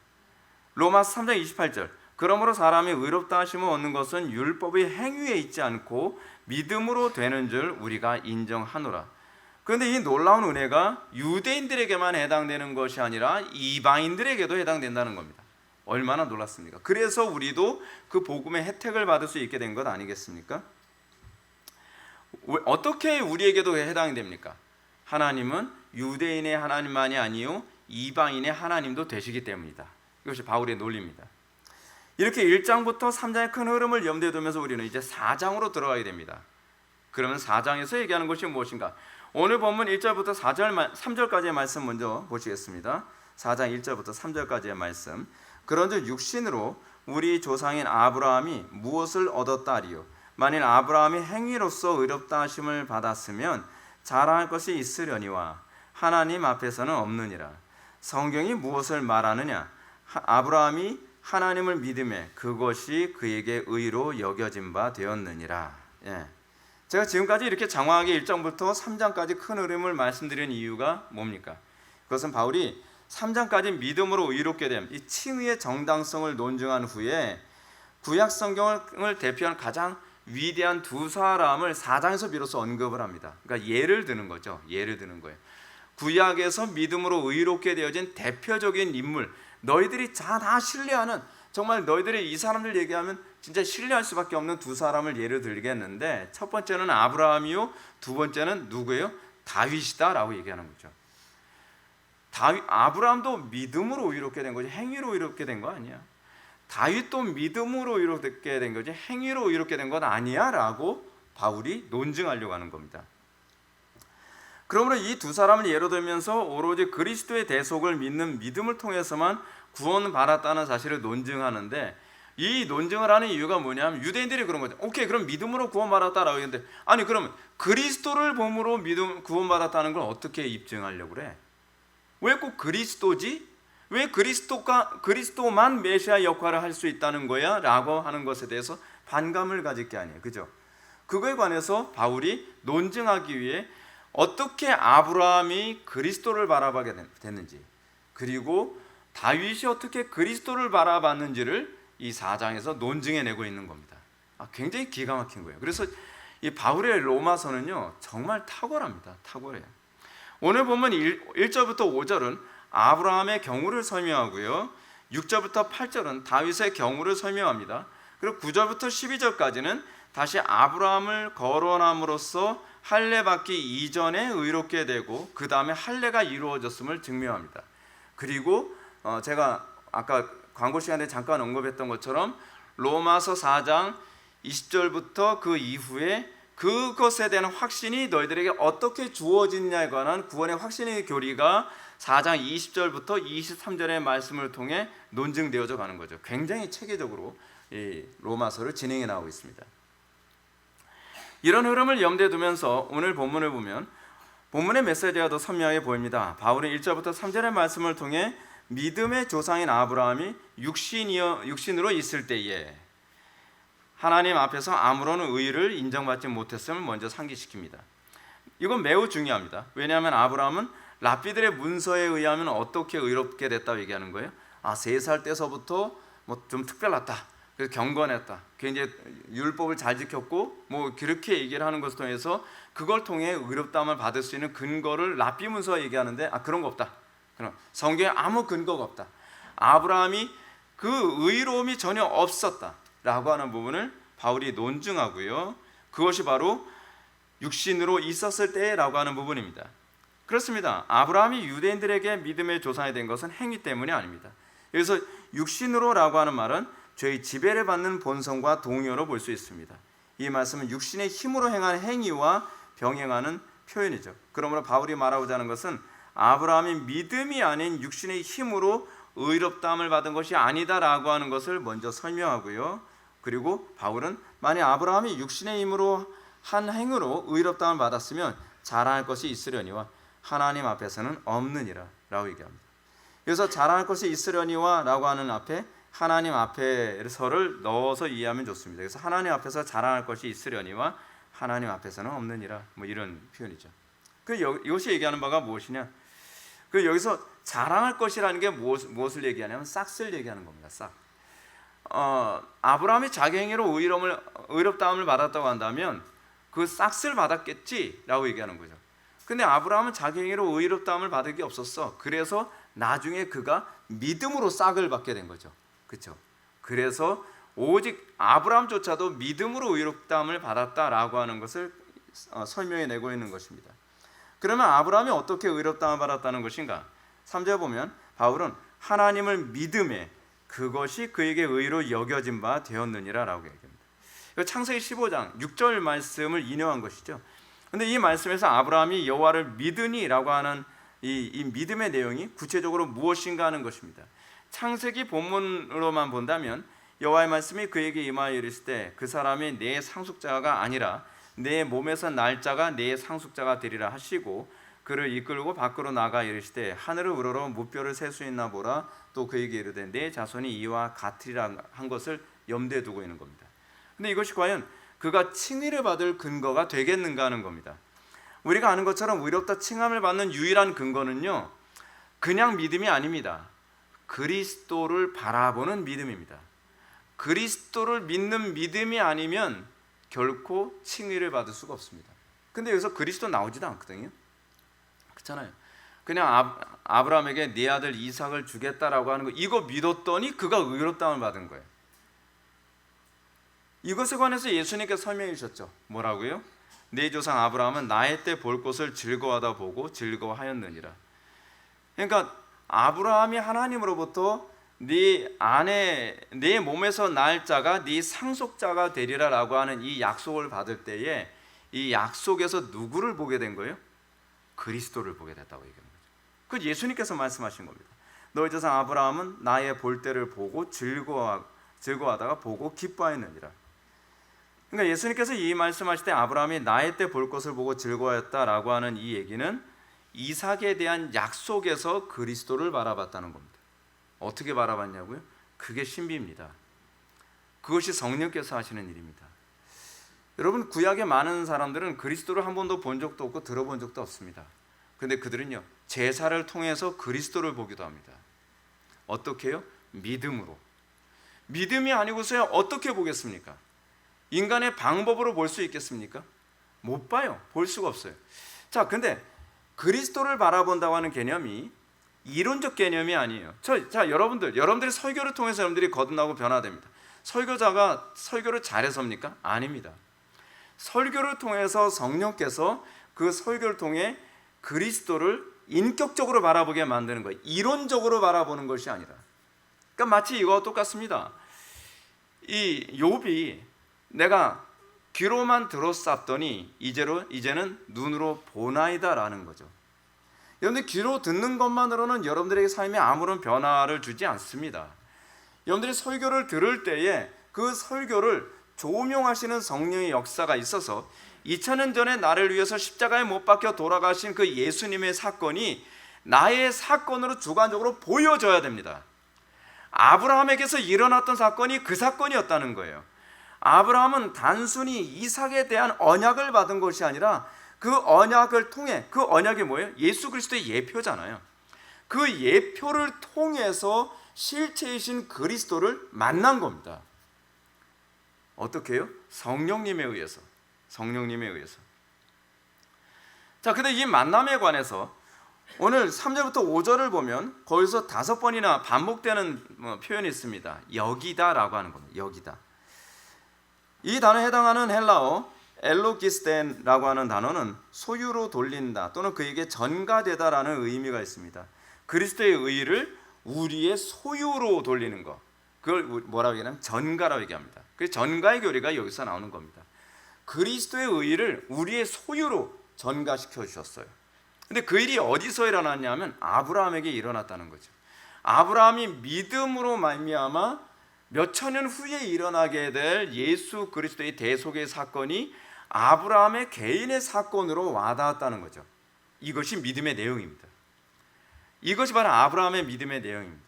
로마서 3장 28절. 그러므로 사람이 의롭다 하심을 얻는 것은 율법의 행위에 있지 않고 믿음으로 되는 줄 우리가 인정하노라. 그런데 이 놀라운 은혜가 유대인들에게만 해당되는 것이 아니라 이방인들에게도 해당된다는 겁니다. 얼마나 놀랐습니까? 그래서 우리도 그 복음의 혜택을 받을 수 있게 된 것 아니겠습니까? 어떻게 우리에게도 해당이 됩니까? 하나님은 유대인의 하나님만이 아니요 이방인의 하나님도 되시기 때문이다. 이것이 바울의 논리입니다. 이렇게 1장부터 3장의 큰 흐름을 염두에 두면서 우리는 이제 4장으로 들어가게 됩니다. 그러면 4장에서 얘기하는 것이 무엇인가? 오늘 본문 1절부터 3절까지의 말씀 먼저 보시겠습니다. 4장 1절부터 3절까지의 말씀. 그런즉 육신으로 우리 조상인 아브라함이 무엇을 얻었다 하리요? 만일 아브라함이 행위로서 의롭다 하심을 받았으면 자랑할 것이 있으려니와 하나님 앞에서는 없느니라. 성경이 무엇을 말하느냐? 아브라함이 하나님을 믿음에 그것이 그에게 의로 여겨진 바 되었느니라. 제가 지금까지 이렇게 장황하게 1장부터 3장까지 큰 흐름을 말씀드린 이유가 뭡니까? 그것은 바울이 3장까지 믿음으로 의롭게 됨, 이 칭의의 정당성을 논증한 후에 구약 성경을 대표하는 가장 위대한 두 사람을 4장에서 비로소 언급을 합니다. 그러니까 예를 드는 거죠. 예를 드는 거예요. 구약에서 믿음으로 의롭게 되어진 대표적인 인물, 너희들이 다 신뢰하는, 정말 너희들이 이 사람들 얘기하면 진짜 신뢰할 수밖에 없는 두 사람을 예를 들겠는데, 첫 번째는 아브라함이요, 두 번째는 누구예요? 다윗이다 라고 얘기하는 거죠. 아브라함도 믿음으로 의롭게 된 거지 행위로 의롭게 된 거 아니야. 다윗도 믿음으로 의롭게 된 거지 행위로 의롭게 된 건 아니야 라고 바울이 논증하려고 하는 겁니다. 그러므로 이 두 사람을 예로 들면서 오로지 그리스도의 대속을 믿는 믿음을 통해서만 구원받았다는 사실을 논증하는데, 이 논증을 하는 이유가 뭐냐면 유대인들이 그런 거죠. 오케이, 그럼 믿음으로 구원받았다라고 했는데, 아니 그러면 그리스도를 보므로 구원받았다는 걸 어떻게 입증하려고 그래? 왜 꼭 그리스도지? 왜 그리스도만 메시아 역할을 할 수 있다는 거야? 라고 하는 것에 대해서 반감을 가질 게 아니에요. 그죠? 그거에 관해서 바울이 논증하기 위해 어떻게 아브라함이 그리스도를 바라보게 됐는지, 그리고 다윗이 어떻게 그리스도를 바라봤는지를 이 4장에서 논증해내고 있는 겁니다. 굉장히 기가 막힌 거예요. 그래서 이 바울의 로마서는요 정말 탁월합니다. 탁월해요. 오늘 보면 1절부터 5절은 아브라함의 경우를 설명하고요, 6절부터 8절은 다윗의 경우를 설명합니다. 그리고 9절부터 12절까지는 다시 아브라함을 거론함으로써 할례 받기 이전에 의롭게 되고 그 다음에 할례가 이루어졌음을 증명합니다. 그리고 제가 아까 광고 시간에 잠깐 언급했던 것처럼 로마서 4장 20절부터 그 이후에 그것에 대한 확신이 너희들에게 어떻게 주어지느냐에 관한 구원의 확신의 교리가 4장 20절부터 23절의 말씀을 통해 논증되어져 가는 거죠. 굉장히 체계적으로 이 로마서를 진행해 나가고 있습니다. 이런 흐름을 염두에 두면서 오늘 본문을 보면 본문의 메시지가 더 선명하게 보입니다. 바울은 1절부터 3절의 말씀을 통해 믿음의 조상인 아브라함이 육신으로 있을 때에 하나님 앞에서 아무런 의를 인정받지 못했음을 먼저 상기시킵니다. 이건 매우 중요합니다. 왜냐하면 아브라함은 랍비들의 문서에 의하면 어떻게 의롭게 됐다고 얘기하는 거예요? 3살 때서부터 좀 특별했다, 그래서 경건했다, 굉장히 율법을 잘 지켰고 그렇게 얘기를 하는 것을 통해서 그걸 통해 의롭다함을 받을 수 있는 근거를 랍비 문서에 얘기하는데 그런 거 없다. 그럼 성경에 아무 근거가 없다. 아브라함이 그 의로움이 전혀 없었다라고 하는 부분을 바울이 논증하고요, 그것이 바로 육신으로 있었을 때라고 하는 부분입니다. 그렇습니다. 아브라함이 유대인들에게 믿음의 조상이 된 것은 행위 때문이 아닙니다. 여기서 육신으로라고 하는 말은 죄의 지배를 받는 본성과 동의어로 볼 수 있습니다. 이 말씀은 육신의 힘으로 행하는 행위와 병행하는 표현이죠. 그러므로 바울이 말하고자 하는 것은 아브라함이 믿음이 아닌 육신의 힘으로 의롭다함을 받은 것이 아니다라고 하는 것을 먼저 설명하고요, 그리고 바울은 만약 아브라함이 육신의 힘으로 한 행으로 의롭다함을 받았으면 자랑할 것이 있으려니와 하나님 앞에서는 없느니라 라고 얘기합니다. 그래서 자랑할 것이 있으려니와 라고 하는 앞에 하나님 앞에서를 넣어서 이해하면 좋습니다. 그래서 하나님 앞에서 자랑할 것이 있으려니와 하나님 앞에서는 없느니라, 이런 표현이죠. 이것이 얘기하는 바가 무엇이냐? 여기서 자랑할 것이라는 게 무엇을 얘기하냐면 싹을 얘기하는 겁니다. 싹. 아브라함이 자기 행위로 의롭다함을 받았다고 한다면 그 싹을 받았겠지라고 얘기하는 거죠. 근데 아브라함은 자기 행위로 의롭다함을 받을 게 없었어. 그래서 나중에 그가 믿음으로 싹을 받게 된 거죠. 그렇죠? 그래서 오직 아브라함조차도 믿음으로 의롭다함을 받았다라고 하는 것을 설명해 내고 있는 것입니다. 그러면 아브라함이 어떻게 의롭다함을 받았다는 것인가? 3절 보면 바울은 하나님을 믿음에 그것이 그에게 의로 여겨진 바 되었느니라 라고 얘기합니다. 창세기 15장 6절 말씀을 인용한 것이죠. 그런데 이 말씀에서 아브라함이 여호와를 믿으니라고 하는 이 믿음의 내용이 구체적으로 무엇인가 하는 것입니다. 창세기 본문으로만 본다면 여호와의 말씀이 그에게 임하여 이르실 때 그 사람이 내 상속자가 아니라 내 몸에서 날 자가 내 상속자가 되리라 하시고 그를 이끌고 밖으로 나가 이르시되 하늘을 우러러 무뼈를 셀 수 있나 보라. 또 그에게 이르되 내 자손이 이와 같으리라 한 것을 염두에 두고 있는 겁니다. 근데 이것이 과연 그가 칭의를 받을 근거가 되겠는가 하는 겁니다. 우리가 아는 것처럼 의롭다 칭함을 받는 유일한 근거는요, 그냥 믿음이 아닙니다. 그리스도를 바라보는 믿음입니다. 그리스도를 믿는 믿음이 아니면 결코 칭의를 받을 수가 없습니다. 근데 여기서 그리스도 나오지도 않거든요. 그렇잖아요. 그냥 아브라함에게 네 아들 이삭을 주겠다라고 하는 거, 이거 믿었더니 그가 의롭다함을 받은 거예요. 이것에 관해서 예수님께서 설명해 주셨죠. 뭐라고요? 네 조상 아브라함은 나의 때 볼 것을 즐거워하다 보고 즐거워하였느니라. 그러니까 아브라함이 하나님으로부터 네 몸에서 날 자가 네 상속자가 되리라라고 하는 이 약속을 받을 때에 이 약속에서 누구를 보게 된 거예요? 그리스도를 보게 됐다고 얘기하는 거죠. 그 예수님께서 말씀하신 겁니다. 너희 조상 아브라함은 나의 볼 때를 보고 즐거워하다가 보고 기뻐하였느니라. 그러니까 예수님께서 이 말씀하실 때 아브라함이 나의 때 볼 것을 보고 즐거워했다라고 하는 이 얘기는 이삭에 대한 약속에서 그리스도를 바라봤다는 겁니다. 어떻게 바라봤냐고요? 그게 신비입니다. 그것이 성령께서 하시는 일입니다. 여러분, 구약의 많은 사람들은 그리스도를 한 번도 본 적도 없고 들어본 적도 없습니다. 근데 그들은요, 제사를 통해서 그리스도를 보기도 합니다. 어떻게 해요? 믿음으로. 믿음이 아니고서야 어떻게 보겠습니까? 인간의 방법으로 볼 수 있겠습니까? 못 봐요. 볼 수가 없어요. 자, 근데 그리스도를 바라본다고 하는 개념이 이론적 개념이 아니에요. 여러분들이 설교를 통해서 여러분들이 거듭나고 변화됩니다. 설교자가 설교를 잘해서입니까? 아닙니다. 설교를 통해서 성령께서 그 설교를 통해 그리스도를 인격적으로 바라보게 만드는 거예요. 이론적으로 바라보는 것이 아니라. 그러니까 마치 이거와 똑같습니다. 이 욥이 내가 귀로만 들었사더니 이제는 눈으로 보나이다라는 거죠. 여러분들 귀로 듣는 것만으로는 여러분들에게 삶에 아무런 변화를 주지 않습니다. 여러분들이 설교를 들을 때에 그 설교를 조명하시는 성령의 역사가 있어서 2000년 전에 나를 위해서 십자가에 못 박혀 돌아가신 그 예수님의 사건이 나의 사건으로 주관적으로 보여져야 됩니다. 아브라함에게서 일어났던 사건이 그 사건이었다는 거예요. 아브라함은 단순히 이삭에 대한 언약을 받은 것이 아니라 그 언약을 통해, 그 언약이 뭐예요? 예수 그리스도의 예표잖아요. 그 예표를 통해서 실체이신 그리스도를 만난 겁니다. 어떻게 해요? 성령님에 의해서. 자, 근데 이 만남에 관해서 오늘 3절부터 5절을 보면 거기서 5번이나 반복되는 표현이 있습니다. 여기다라고 하는 겁니다. 여기다. 이 단어에 해당하는 헬라어 엘로기스텐라고 하는 단어는 소유로 돌린다 또는 그에게 전가되다라는 의미가 있습니다. 그리스도의 의를 우리의 소유로 돌리는 것, 그걸 뭐라고 얘기하냐면 전가라고 얘기합니다. 그 전가의 교리가 여기서 나오는 겁니다. 그리스도의 의를 우리의 소유로 전가시켜 주셨어요. 근데 그 일이 어디서 일어났냐면 아브라함에게 일어났다는 거죠. 아브라함이 믿음으로 말미암아 몇 천년 후에 일어나게 될 예수 그리스도의 대속의 사건이 아브라함의 개인의 사건으로 와닿았다는 거죠. 이것이 믿음의 내용입니다. 이것이 바로 아브라함의 믿음의 내용입니다.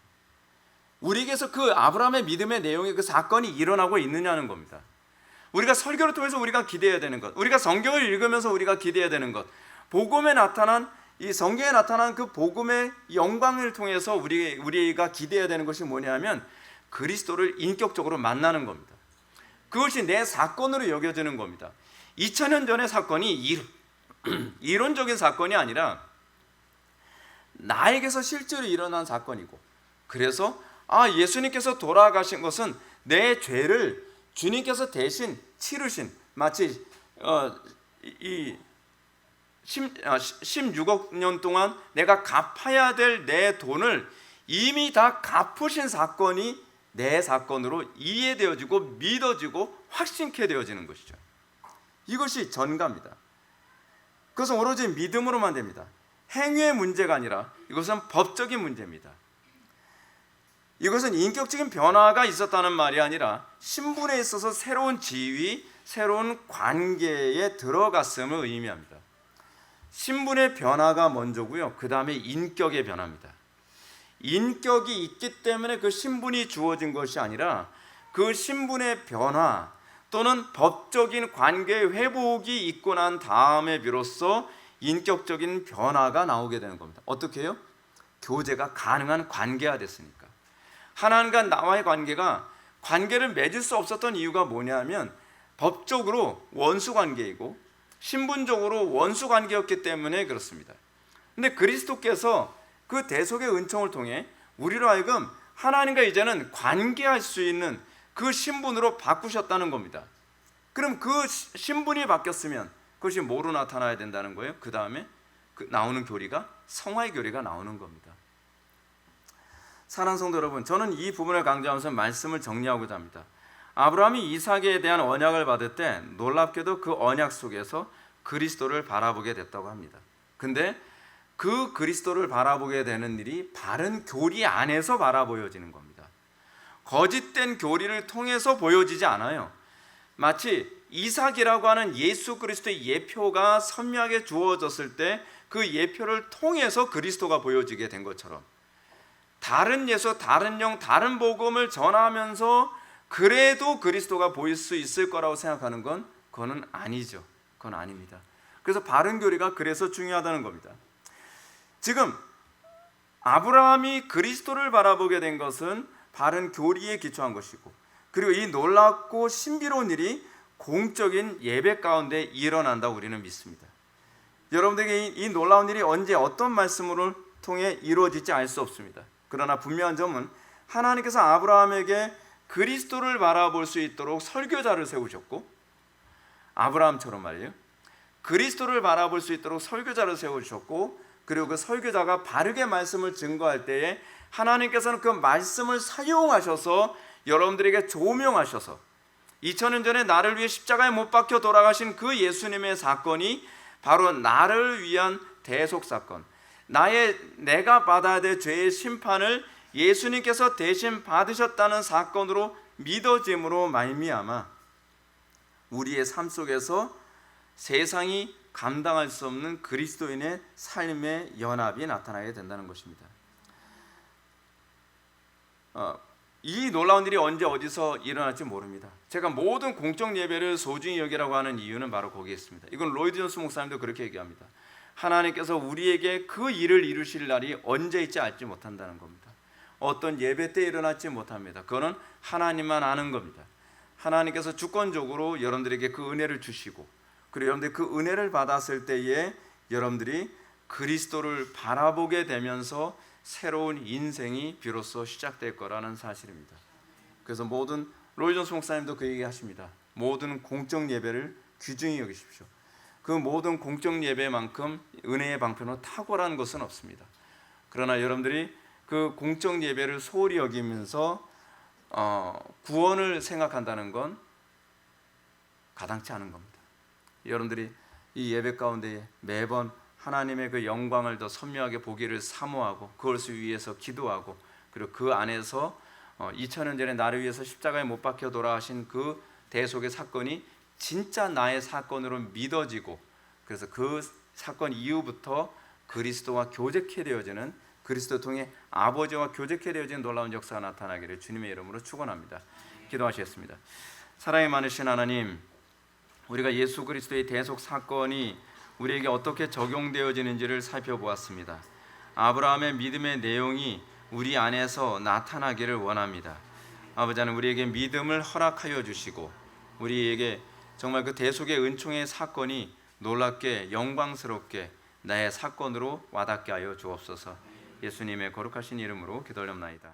우리에게서 그 아브라함의 믿음의 내용의 그 사건이 일어나고 있느냐는 겁니다. 우리가 설교를 통해서 우리가 기대해야 되는 것, 우리가 성경을 읽으면서 우리가 기대해야 되는 것, 복음에 나타난 이 성경에 나타난 그 복음의 영광을 통해서 우리가 기대해야 되는 것이 뭐냐면 그리스도를 인격적으로 만나는 겁니다. 그것이 내 사건으로 여겨지는 겁니다. 2000년 전의 사건이 이론적인 사건이 아니라 나에게서 실제로 일어난 사건이고, 그래서 예수님께서 돌아가신 것은 내 죄를 주님께서 대신 치르신, 마치 16억 년 동안 내가 갚아야 될 내 돈을 이미 다 갚으신 사건이 내 사건으로 이해되어지고 믿어지고 확신케 되어지는 것이죠. 이것이 전가입니다. 그것은 오로지 믿음으로만 됩니다. 행위의 문제가 아니라 이것은 법적인 문제입니다. 이것은 인격적인 변화가 있었다는 말이 아니라 신분에 있어서 새로운 지위, 새로운 관계에 들어갔음을 의미합니다. 신분의 변화가 먼저고요. 그 다음에 인격의 변화입니다. 인격이 있기 때문에 그 신분이 주어진 것이 아니라 그 신분의 변화, 또는 법적인 관계의 회복이 있고 난 다음에 비로소 인격적인 변화가 나오게 되는 겁니다. 어떻게 해요? 교제가 가능한 관계가 됐으니까. 하나님과 나와의 관계를 맺을 수 없었던 이유가 뭐냐면 법적으로 원수 관계이고 신분적으로 원수 관계였기 때문에 그렇습니다. 근데 그리스도께서 그 대속의 은총을 통해 우리로 하여금 하나님과 이제는 관계할 수 있는 그 신분으로 바꾸셨다는 겁니다. 그럼 그 신분이 바뀌었으면 그것이 뭐로 나타나야 된다는 거예요? 그 다음에 나오는 교리가 성화의 교리가 나오는 겁니다. 사랑하는 성도 여러분, 저는 이 부분을 강조하면서 말씀을 정리하고자 합니다. 아브라함이 이삭에 대한 언약을 받을 때 놀랍게도 그 언약 속에서 그리스도를 바라보게 됐다고 합니다. 근데 그 그리스도를 바라보게 되는 일이 바른 교리 안에서 바라보여지는 겁니다. 거짓된 교리를 통해서 보여지지 않아요. 마치 이삭이라고 하는 예수 그리스도의 예표가 선명하게 주어졌을 때 그 예표를 통해서 그리스도가 보여지게 된 것처럼 다른 예수, 다른 영, 다른 복음을 전하면서 그래도 그리스도가 보일 수 있을 거라고 생각하는 건 그거는 아니죠. 그건 아닙니다. 그래서 바른 교리가 그래서 중요하다는 겁니다. 지금 아브라함이 그리스도를 바라보게 된 것은 바른 교리에 기초한 것이고, 그리고 이 놀랍고 신비로운 일이 공적인 예배 가운데 일어난다고 우리는 믿습니다. 여러분들에게 이 놀라운 일이 언제 어떤 말씀을 통해 이루어질지 알 수 없습니다. 그러나 분명한 점은 하나님께서 아브라함에게 그리스도를 바라볼 수 있도록 설교자를 세우셨고, 아브라함처럼 말이에요, 그리스도를 바라볼 수 있도록 설교자를 세우셨고, 그리고 그 설교자가 바르게 말씀을 증거할 때에 하나님께서는 그 말씀을 사용하셔서 여러분들에게 조명하셔서 2000년 전에 나를 위해 십자가에 못 박혀 돌아가신 그 예수님의 사건이 바로 나를 위한 대속 사건, 내가 받아야 될 죄의 심판을 예수님께서 대신 받으셨다는 사건으로 믿어짐으로 말미암아 우리의 삶 속에서 세상이 감당할 수 없는 그리스도인의 삶의 연합이 나타나게 된다는 것입니다. 이 놀라운 일이 언제 어디서 일어날지 모릅니다. 제가 모든 공적 예배를 소중히 여기라고 하는 이유는 바로 거기에 있습니다. 이건 로이드 존스 목사님도 그렇게 얘기합니다. 하나님께서 우리에게 그 일을 이루실 날이 언제일지 알지 못한다는 겁니다. 어떤 예배 때 일어날지 못합니다. 그거는 하나님만 아는 겁니다. 하나님께서 주권적으로 여러분들에게 그 은혜를 주시고, 그리고 여러분들이 그 은혜를 받았을 때에 여러분들이 그리스도를 바라보게 되면서 새로운 인생이 비로소 시작될 거라는 사실입니다. 그래서 로이 존스 목사님도 그 얘기 하십니다. 모든 공적 예배를 귀중히 여기십시오. 그 모든 공적 예배만큼 은혜의 방편으로 탁월한 것은 없습니다. 그러나 여러분들이 그 공적 예배를 소홀히 여기면서 구원을 생각한다는 건 가당치 않은 겁니다. 여러분들이 이 예배 가운데 매번 하나님의 그 영광을 더 선명하게 보기를 사모하고 그것을 위해서 기도하고, 그리고 그 안에서 2000년 전에 나를 위해서 십자가에 못 박혀 돌아가신 그 대속의 사건이 진짜 나의 사건으로 믿어지고, 그래서 그 사건 이후부터 그리스도와 교제케 되어지는, 그리스도 통해 아버지와 교제케 되어지는 놀라운 역사가 나타나기를 주님의 이름으로 축원합니다. 기도하시겠습니다. 사랑이 많으신 하나님, 우리가 예수 그리스도의 대속 사건이 우리에게 어떻게 적용되어지는지를 살펴보았습니다. 아브라함의 믿음의 내용이 우리 안에서 나타나기를 원합니다. 아버지 하나님, 우리에게 믿음을 허락하여 주시고 우리에게 정말 그 대속의 은총의 사건이 놀랍게 영광스럽게 나의 사건으로 와닿게 하여 주옵소서. 예수님의 거룩하신 이름으로 기도하옵나이다.